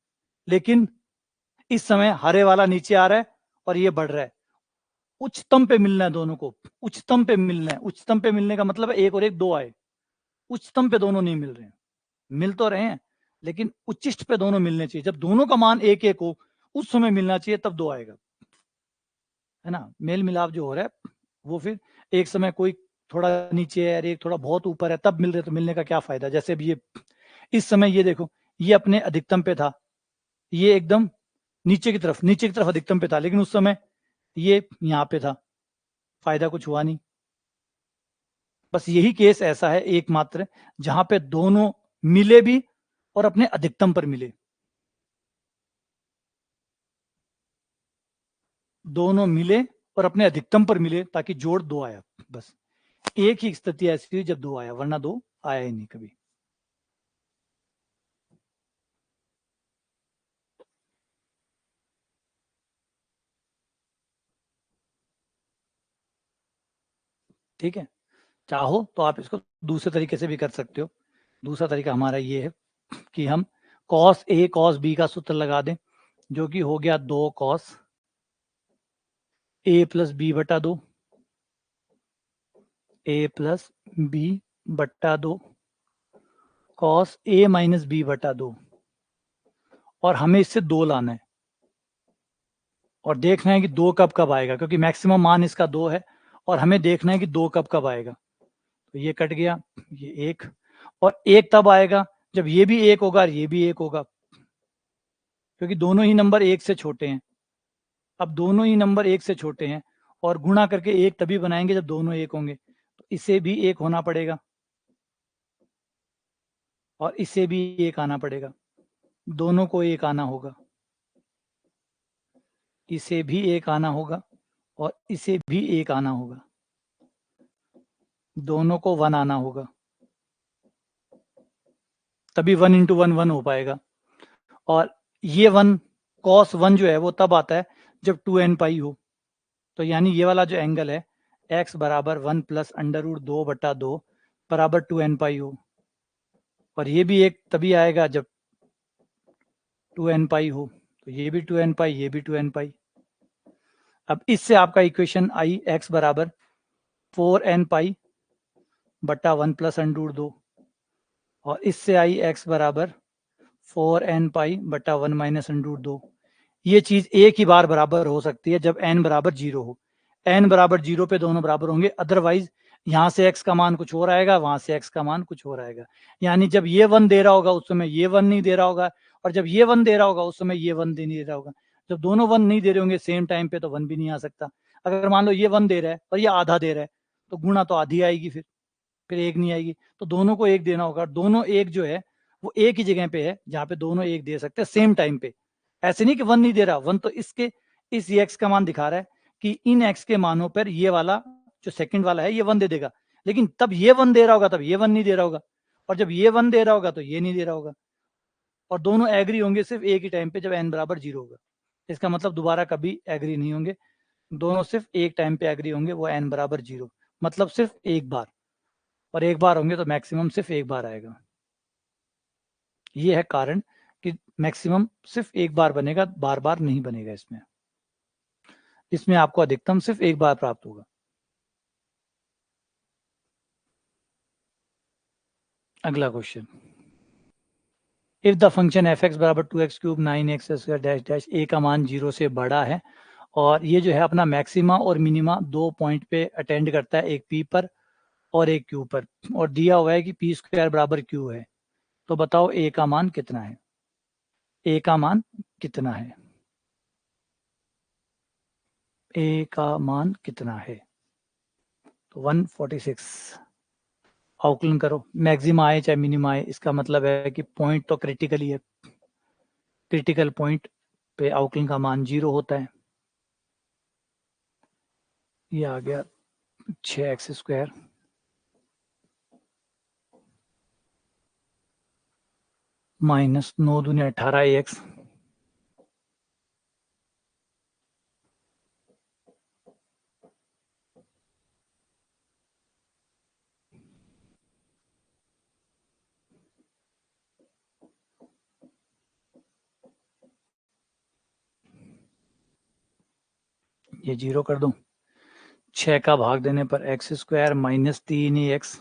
लेकिन इस समय हरे वाला नीचे आ रहा है और ये बढ़ रहा है। उच्चतम पे मिलना है दोनों को, उच्चतम पे मिलना है। उच्चतम पे मिलने का मतलब है 1 और 1 2 आए, उच्चतम पे दोनों नहीं मिल रहे हैं। मिल तो रहे हैं लेकिन उच्चिष्ट पे दोनों मिलने चाहिए, जब दोनों का मान 1 1 हो उस समय मिलना चाहिए, तब 2 आएगा। है ना, मेल मिलाप जो हो रहा है वो फिर एक समय कोई थोड़ा नीचे है और एक थोड़ा बहुत ऊपर है, तब मिल रहे तो मिलने का क्या फायदा। जैसे भी ये इस समय ये देखो, ये अपने अधिकतम पे था, ये एकदम नीचे की तरफ अधिकतम पे था, लेकिन उस समय ये यहाँ पे था, फायदा कुछ हुआ नहीं। बस यही केस ऐसा है एकमात्र जहां पे दोनों मिले भी और अपने अधिकतम पर मिले, दोनों मिले और अपने अधिकतम पर मिले, ताकि जोड़ दो आया। बस एक ही स्थिति ऐसी हुई जब दो आया, वरना दो आया ही नहीं कभी। ठीक है, चाहो तो आप इसको दूसरे तरीके से भी कर सकते हो। दूसरा तरीका हमारा ये है कि हम cos A cos B का सूत्र लगा दें, जो कि हो गया 2 cos A प्लस बी बटा 2, A प्लस बी बटा 2 cos A माइनस बी बटा 2। और हमें इससे 2 लाना है और देखना है कि 2 कब कब आएगा, क्योंकि मैक्सिमम मान इसका 2 है और हमें देखना है कि 2 कब कब आएगा। तो ये कट गया, ये 1, और 1 तब आएगा जब ये भी 1 होगा और ये भी 1 होगा, क्योंकि दोनों ही नंबर 1 से छोटे हैं। अब दोनों ही नंबर 1 से छोटे हैं और गुणा करके 1 तभी बनाएंगे जब दोनों 1 होंगे, तो इसे भी 1 होना पड़ेगा और इसे भी 1 आना पड़ेगा, दोनों को 1 आना होगा, इसे भी 1 आना होगा और इसे भी 1 आना होगा, दोनों को 1 आना होगा, तभी 1 इंटू 1 1 हो पाएगा। और ये 1 cos 1 जो है वो तब आता है जब 2n पाई हो, तो यानी ये वाला जो एंगल है x बराबर 1 प्लस अंडर रूट 2 बटा 2 बराबर 2n पाई हो, और ये भी एक तभी आएगा जब 2n पाई हो, तो ये भी 2n पाई, ये भी 2n पाई। अब इससे आपका इक्वेशन आई x बराबर 4n पाई बटा 1 प्लस अंडर रूट 2, और इससे आई x बराबर 4n पाई बटा 1 माइनस अंडर रूट 2। ये चीज एक ही बार बराबर हो सकती है जब n बराबर 0 हो, n बराबर 0 पे दोनों बराबर होंगे, अदरवाइज यहाँ से x का मान कुछ और आएगा, वहां से x का मान कुछ और आएगा। यानी जब ये 1 दे रहा होगा उस समय ये 1 नहीं दे रहा होगा, और जब ये 1 दे रहा होगा उस समय ये 1 नहीं दे रहा होगा। जब दोनों 1 नहीं दे रहे होंगे सेम टाइम पे, तो 1 भी नहीं आ सकता। अगर मान लो ये 1 दे रहा है और ये आधा दे रहा है, तो गुणा तो आधी आएगी, फिर 1 नहीं आएगी, तो दोनों को 1 देना होगा। दोनों 1 जो है वो एक ही जगह पे है जहाँ पे दोनों 1 दे सकते हैं सेम टाइम पे। ऐसे नहीं कि 1 नहीं दे रहा, 1 तो इसके इस एक्स का मान दिखा रहा है कि इन एक्स के मानों पर ये वाला जो सेकंड वाला है ये 1 दे देगा, लेकिन तब ये 1 दे रहा होगा तब ये 1 नहीं दे रहा होगा, और जब ये 1 दे रहा होगा तो ये नहीं दे रहा होगा, और दोनों एग्री होंगे सिर्फ एक ही टाइम पे जब n बराबर 0 होगा। इसका मतलब दोबारा कभी एग्री नहीं होंगे, दोनों सिर्फ एक टाइम पे एग्री होंगे, वो n बराबर 0, मतलब सिर्फ एक बार, और एक बार होंगे तो मैक्सिमम सिर्फ एक बार आएगा। ये है कारण कि मैक्सिमम सिर्फ एक बार बनेगा, बार बार नहीं बनेगा। इसमें इसमें आपको अधिकतम सिर्फ एक बार प्राप्त होगा। अगला question, if the function f x बराबर 2x cube 9x square dash dash A का मान 0 से बड़ा है, और ये जो है अपना मैक्सिमा और मिनिमा 2 पॉइंट पे अटेंड करता है, एक पी पर और एक क्यू पर, और दिया हुआ है कि पी स्क्वायर बराबर क्यू है, तो बताओ ए का मान कितना है, ए का मान कितना है, ए का मान कितना है। तो 146, आउकलन करो, मैक्सिमा आए चाहे मिनिमा आए, इसका मतलब है कि पॉइंट तो क्रिटिकल ही है, क्रिटिकल पॉइंट पे आउकलन का मान 0 होता है। ये आ गया 6x स्क्वायर माइनस 9 दूनी 18x ये 0 कर दो, 6 का भाग देने पर x square minus 3x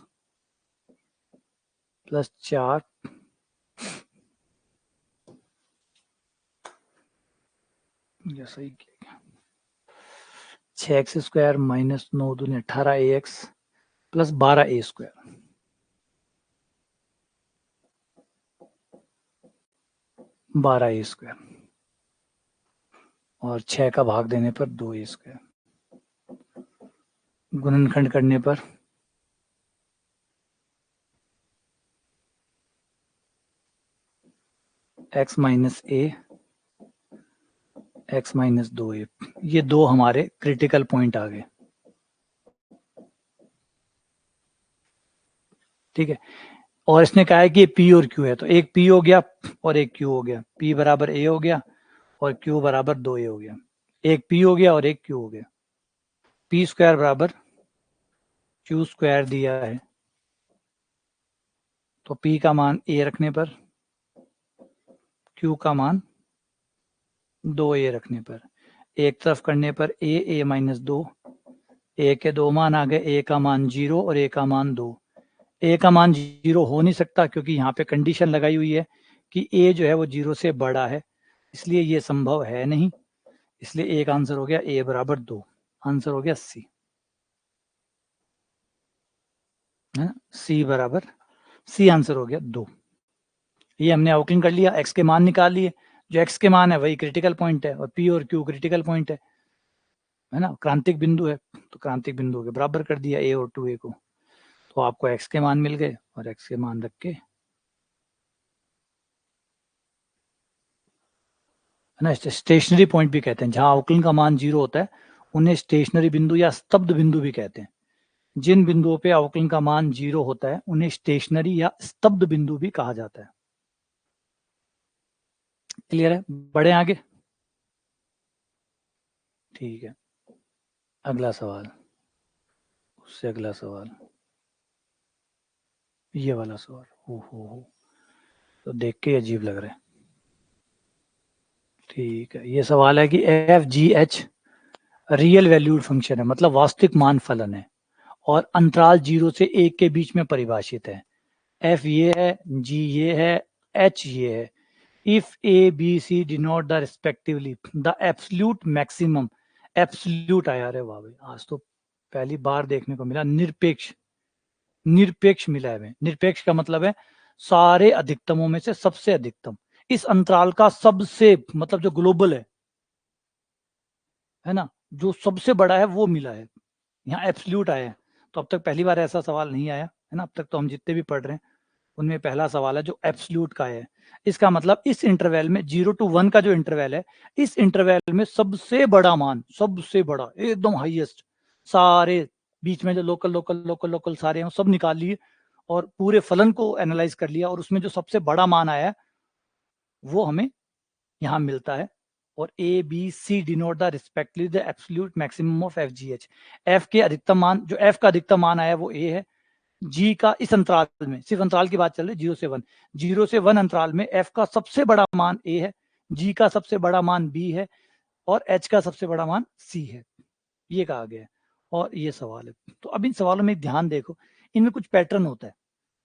plus 4, ये सही किया, 6x² माइनस 9 दूनी 18ax प्लस 12a², और 6 का भाग देने पर 2a², गुणनखंड करने पर x minus a, x minus 2a, ये दो हमारे क्रिटिकल पॉइंट आ गए। ठीक है, और इसने कहा है कि P और Q है, तो एक P हो गया और एक Q हो गया, P बराबर A हो गया और Q बराबर 2A हो गया, एक P हो गया और एक Q हो गया। P² बराबर Q² दिया है, तो P का मान A रखने पर, Q का मान 2A रखने पर, एक तरफ करने पर A माइनस 2, A के दो मान आ गए, A का मान 0 और A का मान 2। A का मान 0 हो नहीं सकता क्योंकि यहाँ पे कंडीशन लगाई हुई है कि A जो है वो 0 से बड़ा है, इसलिए ये संभव है नहीं, इसलिए एक आंसर हो गया A बराबर 2, आंसर हो गया C, है ना, C बराबर C आंसर हो गया 2। ये हमने अवकलन कर लिया, x के मान निकाल लिए, जो x के मान है वही क्रिटिकल पॉइंट है और P और Q क्रिटिकल पॉइंट है ना, क्रांतिक बिंदु है, तो क्रांतिक बिंदु के बराबर कर दिया A और 2A को, तो आपको x के मान मिल गए और x के मान रख के, है ना, स्टेशनरी पॉइंट भी कहते हैं, जहां अवकलन का मान 0 होता है उन्हें स्टेशनरी बिंदु या स्तब्ध बिंदु भी कहते हैं। जिन बिंदुओं पे अवकलन का मान 0 होता है उन्हें स्टेशनरी या स्तब्ध बिंदु भी कहा जाता है। क्लियर है, बढ़े आगे। ठीक है, अगला सवाल, उससे अगला सवाल, ये वाला सवाल, हो तो देख के अजीब लग रहा है। ठीक है, ये सवाल है कि FGH रियल वैल्यूड फंक्शन है, मतलब वास्तविक मान फलन है, और अंतराल 0 से 1 के बीच में परिभाषित है। F ये है, G ये है, H ये है। If A, B, C denote the respectively the absolute maximum, absolute आया, अरे वाह भाई, आज तो पहली बार देखने को मिला निरपेक्ष, निरपेक्ष मिला है। निरपेक्ष का मतलब है सारे अधिकतमों में से सबसे अधिकतम, इस अंतराल का सबसे, मतलब जो ग्लोबल है ना, जो सबसे बड़ा है वो मिला है, यहाँ एब्सोल्यूट आया है। तो अब तक पहली बार ऐसा सवाल नहीं आया है ना, अब तक तो हम जितने भी पढ़ रहे हैं उनमें पहला सवाल है जो एब्सोल्यूट का है। इसका मतलब इस इंटरवल में 0 to 1 का जो इंटरवल है, इस इंटरवल में सबसे बड़ा मान, सबसे बड़ा एकदम हाईएस्ट, सारे बीच में जो लोकल लोकल लोकल लोकल सारे हैं सब निकाल लिए और पूरे फलन को एनालाइज कर लिया, और उसमें जो सबसे बड़ा मान आया है वो हमें यहाँ मिलता है। और A, B, C denote the respectively the absolute maximum of FGH। F के अधिकतम मान, जो F का अधिकतम मान आया वो A है, G का इस अंतराल में, सिर्फ अंतराल की बात चल रही है 0 से 1, 0 से 1 अंतराल में F का सबसे बड़ा मान A है, G का सबसे बड़ा मान B है और H का सबसे बड़ा मान C है, ये कहा गया है। और ये सवाल है, तो अब इन सवालों में ध्यान देखो, इनमें कुछ पैटर्न होता है।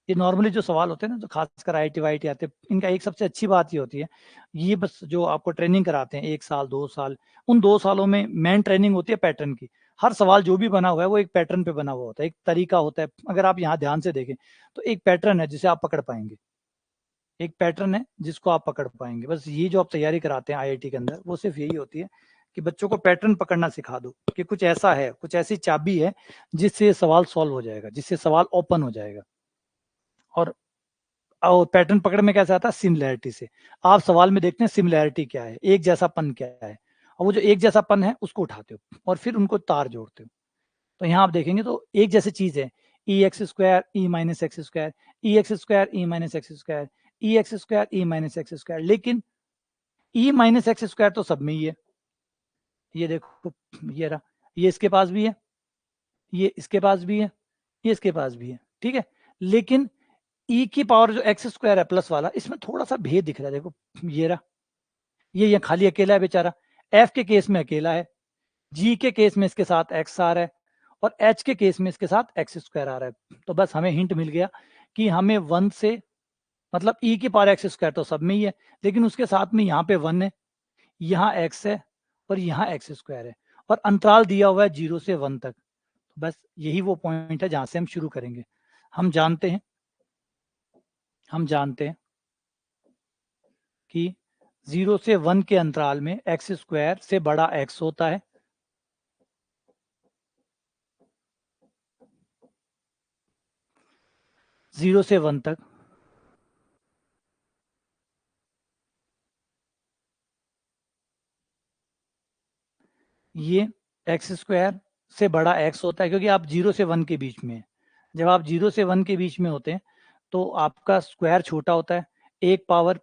ये नॉर्मली जो सवाल होते हैं ना, जो खासकर IIT वाईटी आते हैं, इनका एक सबसे अच्छी बात ये होती है, ये बस जो आपको ट्रेनिंग कराते हैं 1 साल 2 साल, उन 2 सालों में मेन ट्रेनिंग होती है पैटर्न की। हर सवाल जो भी बना हुआ है वो एक पैटर्न पे बना हुआ होता है, एक तरीका होता है। अगर आप यहाँ ध्यान से देखें तो एक पैटर्न है जिसे आप पकड़ पाएंगे, एक पैटर्न है जिसको आप पकड़ पाएंगे। बस ये जो आप तैयारी कराते हैं IIT के अंदर, वो सिर्फ यही होती है कि बच्चों को पैटर्न पकड़ना सिखा दो, कि कुछ ऐसा है, कुछ ऐसी चाबी है जिससे सवाल सॉल्व हो जाएगा, जिससे सवाल ओपन हो जाएगा। और पैटर्न पकड़ में कैसे आता है, सिमिलैरिटी से। आप सवाल में देखते हैं सिमिलैरिटी क्या है, एक जैसापन क्या है, और वो जो एक जैसापन है उसको उठाते हो और फिर उनको तार जोड़ते हो। तो यहाँ आप देखेंगे तो एक जैसी चीज है, EX² E minus x², EX² E minus x², EX² E minus x², लेकिन E माइनस x² तो सब में ही है। ये देखो, ये रहा, ये इसके पास भी है, ये इसके पास भी है, ये इसके पास भी है, ठीक है। लेकिन E की पावर जो x² है प्लस वाला, इसमें थोड़ा सा भेद दिख रहा है, देखो ये रहा, ये खाली अकेला है बेचारा, F के केस में अकेला है, G के केस में इसके साथ x आ रहा है, और H के केस में इसके साथ x² आ रहा है। तो बस हमें हिंट मिल गया कि हमें 1 से, मतलब E की पावर x² तो सब में ही है, लेकिन उसके साथ में यहाँ पे 1 है, यहाँ x है और यहाँ x² है, और अंतराल दिया हुआ है 0 से 1 तक। बस यही वो पॉइंट है जहां से हम शुरू करेंगे। हम जानते हैं कि 0 से 1 के अंतराल में एक्स स्क्वायर से बड़ा एक्स होता है। जीरो से 1 तक ये एक्स स्क्वायर से बड़ा एक्स होता है, क्योंकि आप 0 से 1 के बीच में हैं। जब आप 0 से 1 के बीच में होते हैं तो आपका स्क्वायर छोटा होता है, एक पावर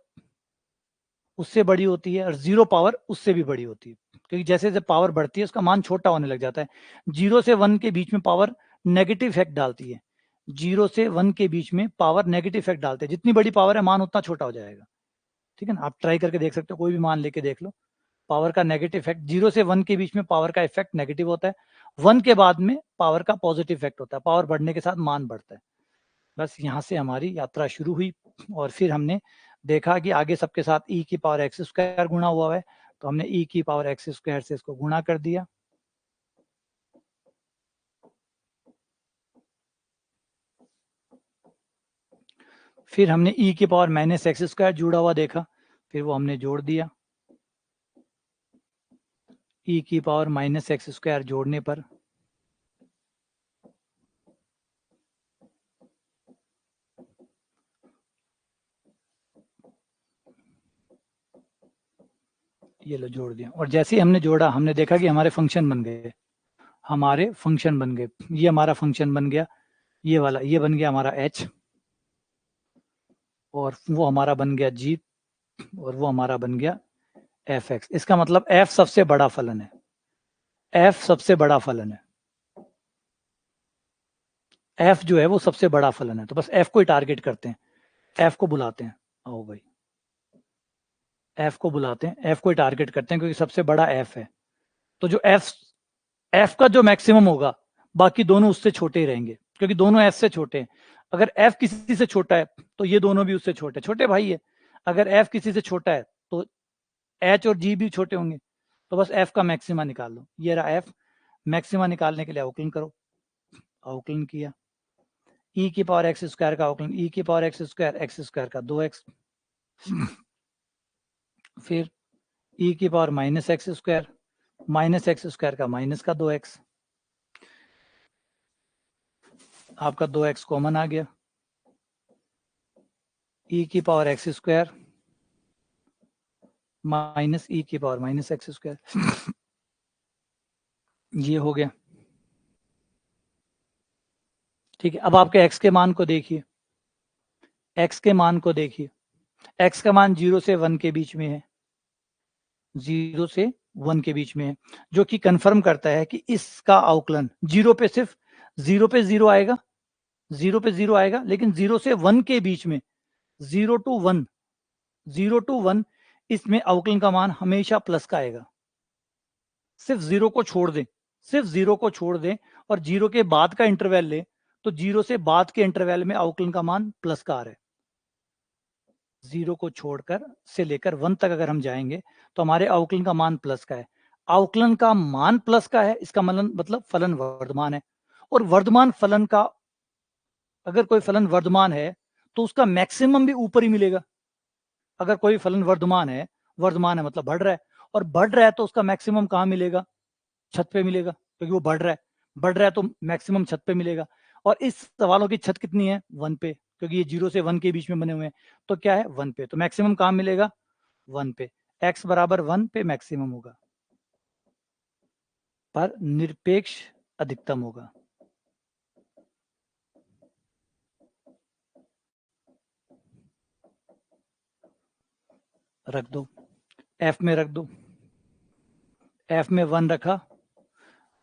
उससे बड़ी होती है और 0 पावर उससे भी बड़ी होती है, क्योंकि जैसे जैसे पावर बढ़ती है उसका मान छोटा होने लग जाता है। 0 से 1 के बीच में पावर नेगेटिव इफेक्ट डालती है। 0 से 1 के बीच में पावर नेगेटिव इफेक्ट डालते हैं, जितनी बड़ी पावर है मान उतना छोटा हो जाएगा। ठीक है ना, आप ट्राई करके देख सकते हो, कोई भी मान लेके देख लो। पावर का नेगेटिव इफेक्ट 0 से 1 के बीच में पावर का इफेक्ट नेगेटिव होता है, 1 के बाद में पावर का पॉजिटिव इफेक्ट होता है, पावर बढ़ने के साथ मान बढ़ता है। बस यहाँ से हमारी यात्रा शुरू हुई और फिर हमने देखा कि आगे सबके साथ e की पावर एक्स स्क्वायर गुणा हुआ है, तो हमने e की पावर एक्स स्क्वायर से इसको गुणा कर दिया। फिर हमने e की पावर माइनस एक्स स्क्वायर जुड़ा हुआ देखा, फिर वो हमने जोड़ दिया। e की पावर माइनस एक्स स्क्वायर जोड़ने पर ये लो जोड़ दिया, और जैसे ही हमने जोड़ा हमने देखा कि हमारे फंक्शन बन गए, ये हमारा फंक्शन बन गया, ये वाला ये बन गया हमारा h, और वो हमारा बन गया g, और वो हमारा बन गया fx। इसका मतलब f सबसे बड़ा फलन है, f सबसे बड़ा फलन है, f जो है वो सबसे बड़ा फलन है। तो बस f को ही टारगेट करते हैं, f को बुलाते हैं, आओ भाई f को बुलाते हैं, f को ही टारगेट करते हैं क्योंकि सबसे बड़ा f है। तो जो f का जो मैक्सिमम होगा बाकी दोनों उससे छोटे ही रहेंगे, क्योंकि दोनों f से छोटे हैं। अगर f किसी से छोटा है तो ये दोनों भी उससे छोटे छोटे भाई है। अगर f किसी से छोटा है तो h और g भी छोटे होंगे। तो बस f का मैक्सिमा निकाल लो, ये रहा f। मैक्सिमा निकालने के लिए अवकलन करो, अवकलन किया, e की पावर एक्स स्क्वायर का अवकलन, e की पावर एक्स स्क्वायर का 2x, फिर e की पावर माइनस एक्स स्क्वायर का माइनस का 2x, आपका 2x कॉमन आ गया, e की power x square minus e की पावर माइनस एक्स स्क्वायर, ये हो गया। ठीक है, अब आपके x के मान को देखिए, x के मान को देखिए, x का मान 0 से 1 के बीच में है, 0 से 1 के बीच में है, जो कि कंफर्म करता है कि इसका अवकलन 0 पे सिर्फ 0 पे 0 आएगा, 0 पे 0 आएगा, लेकिन 0 से 1 के बीच में 0 टू 1, 0 टू 1 इसमें अवकलन का मान हमेशा प्लस का आएगा। सिर्फ 0 को छोड़ दें, सिर्फ 0 को छोड़ दें और 0 के बाद का इंटरवल ले, तो 0 से बाद के इंटरवल में अवकलन का मान प्लस का आ रहा है। 0 को छोड़कर से लेकर 1 तक अगर हम जाएंगे तो हमारे अवकलन का मान प्लस का है। अवकलन का मान प्लस का है, इसका मतलब फलन वर्धमान है, और वर्धमान फलन का अगर कोई फलन वर्धमान है तो उसका मैक्सिमम भी ऊपर ही मिलेगा। अगर कोई फलन वर्धमान है मतलब बढ़ रहा है, और बढ़ रहा है तो उसका मैक्सिमम कहाँ मिलेगा? छत पे मिलेगा, क्योंकि वो बढ़ रहा है तो मैक्सिमम छत पे मिलेगा। और इस सवालों की छत कितनी है? 1 पे, क्योंकि ये 0 से 1 के बीच में बने हुए हैं, तो क्या है? 1 पे। तो मैक्सिमम कहाँ मिलेगा? 1 पे। x बराबर 1 पे मैक्सिमम होगा, पर निरपेक्ष अधिकतम होगा। रख दो, f में रख दो, f में 1 रखा,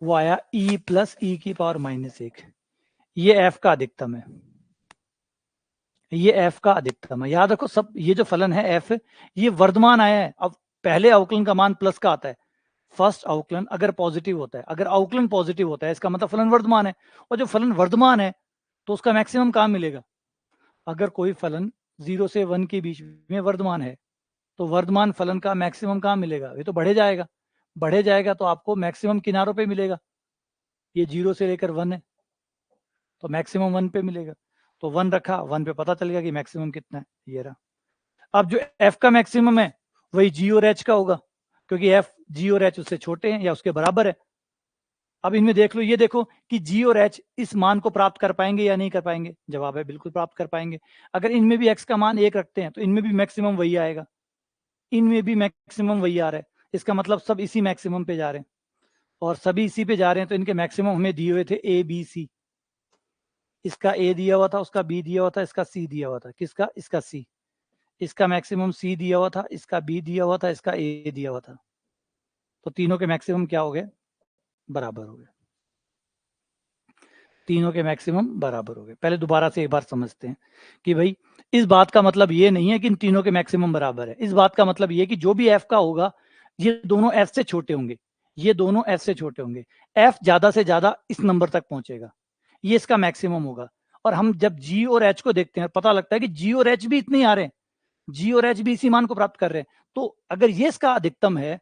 वो आया e प्लस e की पावर -1। ये f का अधिकतम है, ये f का अधिकतम है। याद रखो सब, ये जो फलन है f, ये वर्धमान आया है। अब पहले अवकलन का मान प्लस का आता है, फर्स्ट अवकलन अगर पॉजिटिव होता है, अगर अवकलन पॉजिटिव होता है इसका मतलब फलन वर्धमान है, और जो फलन वर्धमान है तो उसका मैक्सिमम कहाँ मिलेगा? अगर कोई फलन 0 से 1 के बीच में वर्धमान है तो वर्धमान फलन का मैक्सिमम कहाँ मिलेगा? ये तो बढ़े जाएगा, बढ़े जाएगा तो आपको मैक्सिमम किनारों पे मिलेगा। ये 0 से लेकर 1 है तो मैक्सिमम 1 पे मिलेगा। तो 1 रखा, 1 पे पता चल गया कि मैक्सिमम कितना है, ये रहा। अब जो f का मैक्सिमम है वही g और h का होगा, क्योंकि f g और h उससे छोटे हैं या उसके बराबर है। अब इनमें देख लो, ये देखो कि g और h इस मान को प्राप्त कर पाएंगे या नहीं कर पाएंगे। जवाब है बिल्कुल प्राप्त कर पाएंगे। अगर इनमें भी x का मान 1 रखते हैं तो इनमें भी मैक्सिमम वही आएगा, इनमें भी मैक्सिमम वही आ रहा है। इसका मतलब सब इसी मैक्सिमम पे जा रहे हैं, और सभी इसी पे जा रहे हैं तो इनके मैक्सिमम हमें दिए हुए थे ए बी सी। इसका ए दिया हुआ था, उसका बी दिया हुआ था, इसका सी दिया हुआ था। किसका? इसका सी। इसका मैक्सिमम सी दिया हुआ था, इसका बी दिया हुआ था, इसका ए दिया हुआ था। तो तीनों के मैक्सिमम क्या हो गए? बराबर हो गए। तीनों के मैक्सिमम बराबर हो गए। पहले दोबारा से एक बार समझते हैं कि भाई इस बात का मतलब ये नहीं है कि इन तीनों के मैक्सिमम बराबर है। इस बात का मतलब ये कि जो भी एफ का होगा ये दोनों एफ से छोटे होंगे, ये दोनों एफ से छोटे होंगे। एफ ज्यादा से ज्यादा इस नंबर तक पहुंचेगा, ये इसका मैक्सिमम होगा। और हम जब जी और एच को देखते हैं पता लगता है कि जी और एच भी इतने ही आ रहे हैं, जी और एच भी इसी मान को प्राप्त कर रहे हैं। तो अगर ये इसका अधिकतम है,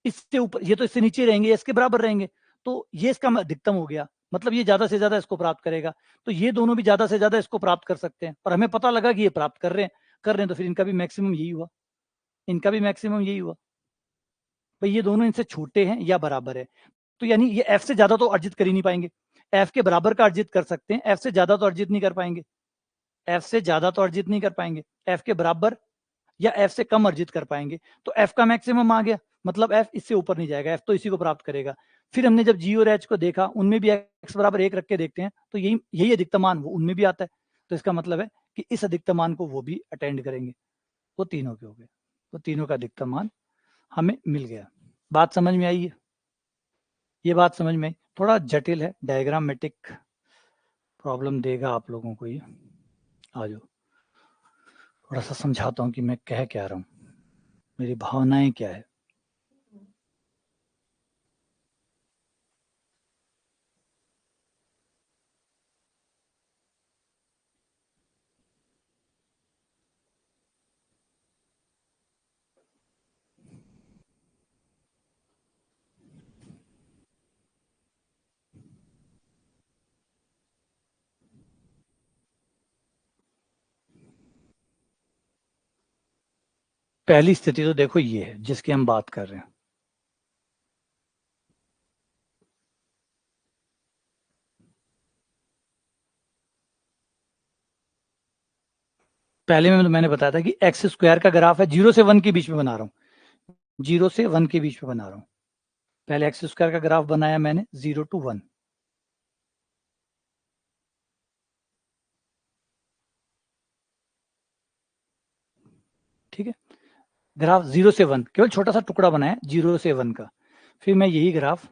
इससे ऊपर ये तो इससे नीचे रहेंगे, इसके बराबर रहेंगे, तो ये इसका अधिकतम हो गया, मतलब ये ज्यादा से ज्यादा इसको प्राप्त करेगा। तो ये दोनों भी ज्यादा से ज्यादा इसको प्राप्त कर सकते हैं, और हमें पता लगा कि ये प्राप्त कर रहे हैं, तो फिर इनका भी मैक्सिमम यही हुआ, इनका भी मैक्सिमम यही हुआ। भाई ये दोनों इनसे छोटे हैं या बराबर है, तो यानी ये एफ से ज्यादा तो अर्जित कर ही नहीं पाएंगे। एफ के बराबर का अर्जित कर सकते हैं, एफ से ज्यादा तो अर्जित नहीं कर पाएंगे, एफ से ज्यादा तो अर्जित नहीं कर पाएंगे, एफ के बराबर या एफ से कम अर्जित कर पाएंगे। तो एफ का मैक्सिमम आ गया, मतलब एफ इससे ऊपर नहीं जाएगा, एफ तो इसी को प्राप्त करेगा। फिर हमने जब जी और एच को देखा, उनमें भी एक्स बराबर 1 रख के देखते हैं तो यही यही अधिकतम मान वो उनमें भी आता है। तो इसका मतलब है कि इस अधिकतम मान को वो भी अटेंड करेंगे। वो तीनों के हो गए, तो तीनों का अधिकतम मान हमें मिल गया। बात समझ में आई है? ये बात समझ में आई। थोड़ा जटिल है, डायग्रामेटिक प्रॉब्लम देगा आप लोगों को ये। आ जाओ, थोड़ा सा समझाता हूँ कि मैं कह क्या रहा हूँ, मेरी भावनाएं क्या है। पहली स्थिति तो देखो ये है जिसकी हम बात कर रहे हैं। पहले में मैंने बताया था कि एक्स स्क्वायर का ग्राफ है, 0 से 1 के बीच में बना रहा हूँ, 0 से 1 के बीच में बना रहा हूँ। पहले एक्स स्क्वायर का ग्राफ बनाया मैंने 0 to 1। ठीक है, ग्राफ 0 से 1 केवल छोटा सा टुकड़ा बनाया 0 से 1 का। फिर मैं यही ग्राफ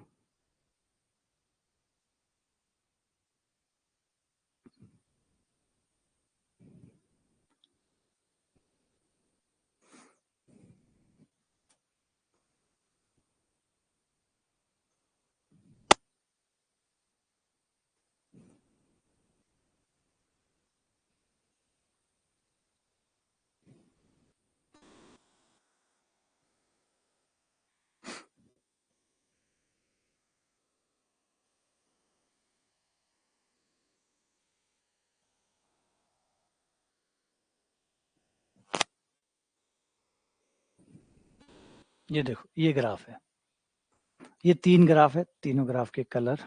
ये देखो, ये ग्राफ है, ये 3 ग्राफ है, तीनों ग्राफ के कलर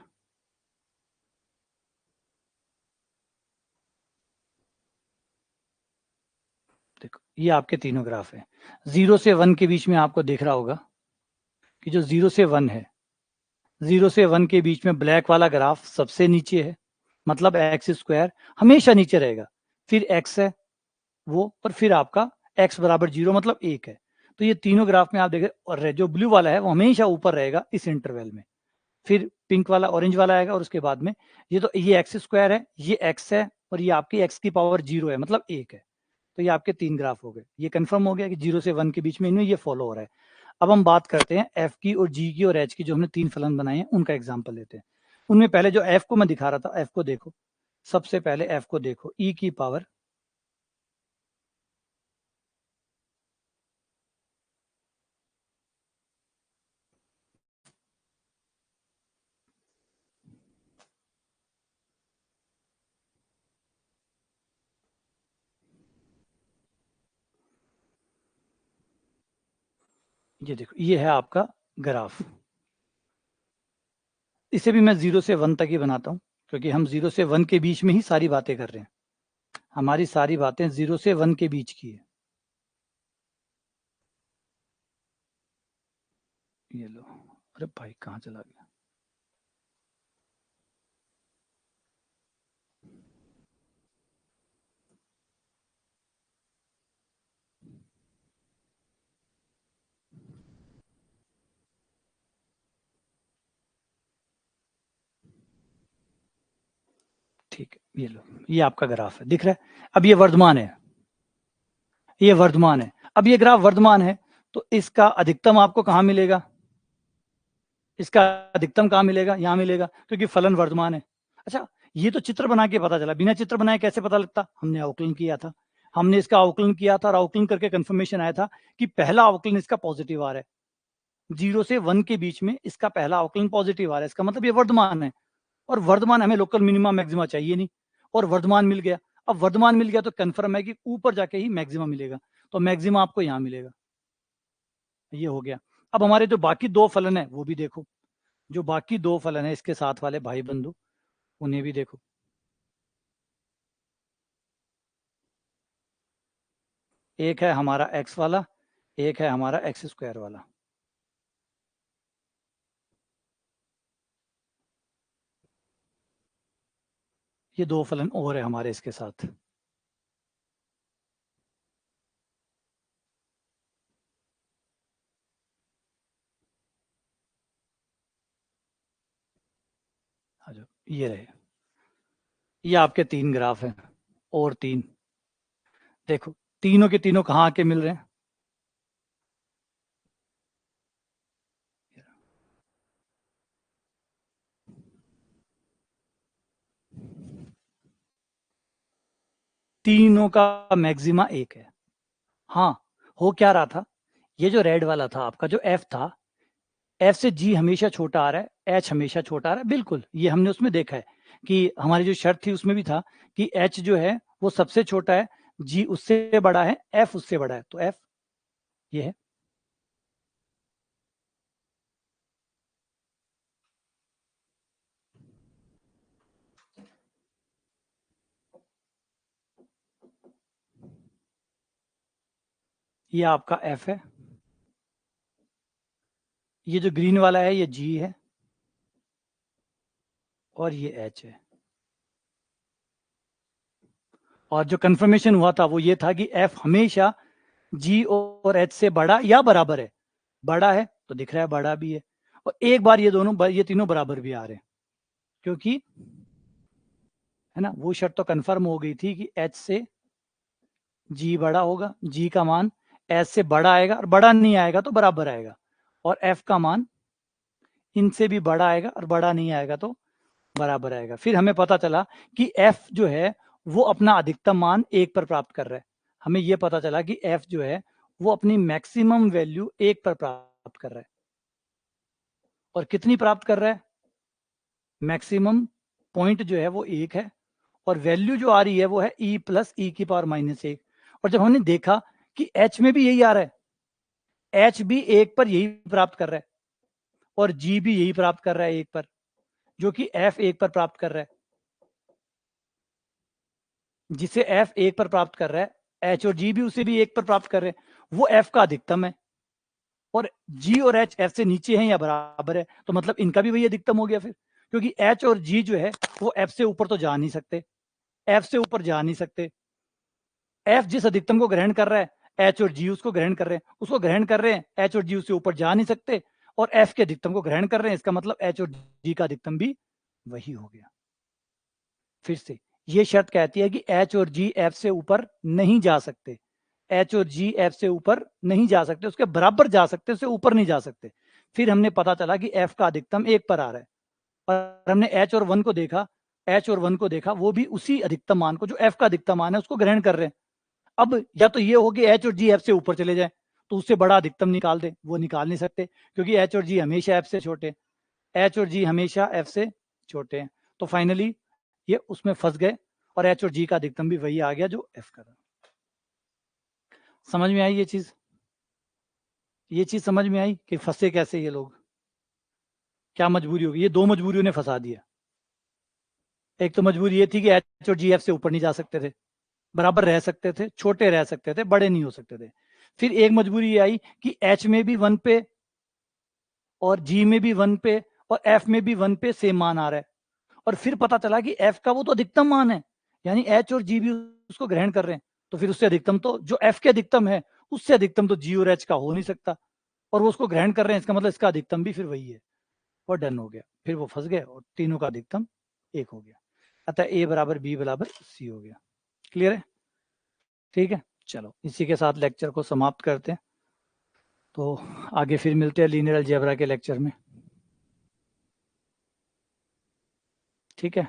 देखो, ये आपके तीनों ग्राफ है। 0 से 1 के बीच में आपको दिख रहा होगा कि जो 0 से 1 है, 0 से 1 के बीच में ब्लैक वाला ग्राफ सबसे नीचे है, मतलब एक्स स्क्वायर हमेशा नीचे रहेगा। फिर एक्स है वो, और फिर आपका एक्स बराबर 0 मतलब 1 है। तो ये तीनों ग्राफ में आप देखें, और जो ब्लू वाला है वो हमेशा ऊपर रहेगा इस इंटरवल में। फिर पिंक वाला ऑरेंज वाला आएगा, और उसके बाद में ये, तो ये एक्स स्क्वायर है, ये एक्स है, और ये आपकी एक्स की पावर 0 है मतलब 1 है। तो ये आपके 3 ग्राफ हो गए। ये कंफर्म हो गया कि 0 से 1 के बीच में इनमें ये फॉलो हो रहा है। अब हम बात करते हैं एफ की और जी की और एच की, जो हमने 3 फलन बनाए हैं उनका एग्जाम्पल लेते हैं। उनमें पहले जो एफ को मैं दिखा रहा था, एफ को देखो, सबसे पहले एफ को देखो, ई की पावर ये देखो, ये है आपका ग्राफ। इसे भी मैं 0 से 1 तक ही बनाता हूँ, क्योंकि हम 0 से 1 के बीच में ही सारी बातें कर रहे हैं। हमारी सारी बातें 0 से 1 के बीच की है। ये लो, अरे भाई कहाँ चला गया? ठीक है, ये लो, ये आपका ग्राफ है, दिख रहा है। अब ये वर्धमान है, ये वर्धमान है। अब ये ग्राफ वर्धमान है, तो इसका अधिकतम आपको कहाँ मिलेगा? इसका अधिकतम कहाँ मिलेगा? यहाँ मिलेगा, क्योंकि फलन वर्धमान है। अच्छा, ये तो चित्र बना के पता चला, बिना चित्र बनाए कैसे पता लगता? हमने अवकलन किया था, हमने इसका अवकलन किया था, और अवकलन करके कंफर्मेशन आया था कि पहला अवकलन इसका पॉजिटिव आ रहा है। 0 से 1 के बीच में इसका पहला अवकलन पॉजिटिव आ रहा है, इसका मतलब ये वर्धमान है। और वर्धमान, हमें लोकल मिनिमा मैक्सिमा चाहिए नहीं, और वर्धमान मिल गया। अब वर्धमान मिल गया तो कंफर्म है कि ऊपर जाके ही मैक्सिमा मिलेगा, तो मैक्सिमा आपको यहाँ मिलेगा। ये हो गया। अब हमारे जो बाकी दो फलन है वो भी देखो, जो बाकी दो फलन है इसके साथ वाले भाई बंधु, उन्हें भी देखो। एक है हमारा एक्स वाला, एक है हमारा एक्स स्क्वायर वाला। ये दो फलन और है हमारे इसके साथ। आ जाओ, ये रहे, ये आपके 3 ग्राफ हैं, और 3। देखो, तीनों के तीनों कहाँ आके मिल रहे हैं? तीनों का मैक्सिमा एक है। हाँ, हो क्या रहा था, ये जो रेड वाला था आपका, जो एफ था, एफ से जी हमेशा छोटा आ रहा है, एच हमेशा छोटा आ रहा है, बिल्कुल ये हमने उसमें देखा है कि हमारी जो शर्त थी उसमें भी था कि एच जो है वो सबसे छोटा है, जी उससे बड़ा है, एफ उससे बड़ा है, तो एफ ये है। ये आपका एफ है, ये जो ग्रीन वाला है ये जी है, और ये एच है। और जो कंफर्मेशन हुआ था वो ये था कि एफ हमेशा जी और एच से बड़ा या बराबर है। बड़ा है तो दिख रहा है बड़ा भी है, और एक बार ये तीनों बराबर भी आ रहे हैं, क्योंकि है ना, वो शर्त तो कंफर्म हो गई थी कि एच से जी बड़ा होगा, जी का मान एच से बड़ा आएगा, और बड़ा नहीं आएगा तो बराबर आएगा, और एफ का मान इनसे भी बड़ा आएगा, और बड़ा नहीं आएगा तो बराबर आएगा। फिर हमें पता चला कि एफ जो है वो अपना अधिकतम मान 1 पर प्राप्त कर रहा है। हमें यह पता चला कि एफ जो है वो अपनी मैक्सिमम वैल्यू 1 पर प्राप्त कर रहा है। और कितनी प्राप्त कर रहा है? मैक्सिमम पॉइंट जो है वो 1 है, और वैल्यू जो आ रही है वो है e प्लस ई की पावर -1। और जब हमने देखा कि h में भी यही आ रहा है, h भी 1 पर यही प्राप्त कर रहा है, और g भी यही प्राप्त कर रहा है 1 पर, जो कि f 1 पर प्राप्त कर रहा है। जिसे f 1 पर प्राप्त कर रहा है, h और g भी उसे भी 1 पर प्राप्त कर रहे हैं, वो f का अधिकतम है। और g और h f से नीचे हैं या बराबर है, तो मतलब इनका भी वही अधिकतम हो गया फिर, क्योंकि h और g जो है वो f से ऊपर तो जा नहीं सकते, f से ऊपर जा नहीं सकते। f जिस अधिकतम को ग्रहण कर रहा है, h और g उसको ग्रहण कर रहे हैं, उसको ग्रहण कर रहे हैं, h और g उससे ऊपर जा नहीं सकते, और f के अधिकतम को ग्रहण कर रहे हैं, इसका मतलब h और g का अधिकतम भी वही हो गया। फिर से ये शर्त कहती है कि h और g f से ऊपर नहीं जा सकते, h और g f से ऊपर नहीं जा सकते, उसके बराबर जा सकते, उससे ऊपर नहीं जा सकते। फिर हमने पता चला कि f का अधिकतम 1 पर आ रहा है, और हमने h और 1 को देखा, h और 1 को देखा, वो भी उसी अधिकतम मान को, जो f का अधिकतम मान है, उसको ग्रहण कर रहे हैं। अब या तो ये हो कि एच और जी एफ से ऊपर चले जाए, तो उससे बड़ा अधिकतम निकाल दे, वो निकाल नहीं सकते, क्योंकि एच और जी हमेशा एफ से छोटे, एच और जी हमेशा एफ से छोटे हैं। तो फाइनली ये उसमें फंस गए, और एच और जी का अधिकतम भी वही आ गया जो एफ का था। समझ में आई ये चीज? ये चीज समझ में आई कि फंसे कैसे ये लोग, क्या मजबूरी होगी। ये दो मजबूरियों ने फंसा दिया। एक तो मजबूरी ये थी कि एच और जी एफ से ऊपर नहीं जा सकते थे, बराबर रह सकते थे, छोटे रह सकते थे, बड़े नहीं हो सकते थे। फिर एक मजबूरी ये आई कि एच में भी 1 पे और जी में भी 1 पे और एफ में भी 1 पे सेम मान आ रहा है। और फिर पता चला कि एफ का वो तो अधिकतम मान है, यानी एच और जी भी उसको ग्रहण कर रहे हैं, तो फिर उससे अधिकतम तो जो एफ के अधिकतम है उससे अधिकतम तो जी और एच का हो नहीं सकता, और वो उसको ग्रहण कर रहे हैं, इसका मतलब इसका अधिकतम भी फिर वही है। और डन हो गया। फिर वो फंस गए और तीनों का अधिकतम 1 हो गया। अतः ए बराबर बी बराबर सी हो गया। क्लियर है? ठीक है, चलो इसी के साथ लेक्चर को समाप्त करते हैं। तो आगे फिर मिलते हैं लीनियर अलजेब्रा के लेक्चर में। ठीक है।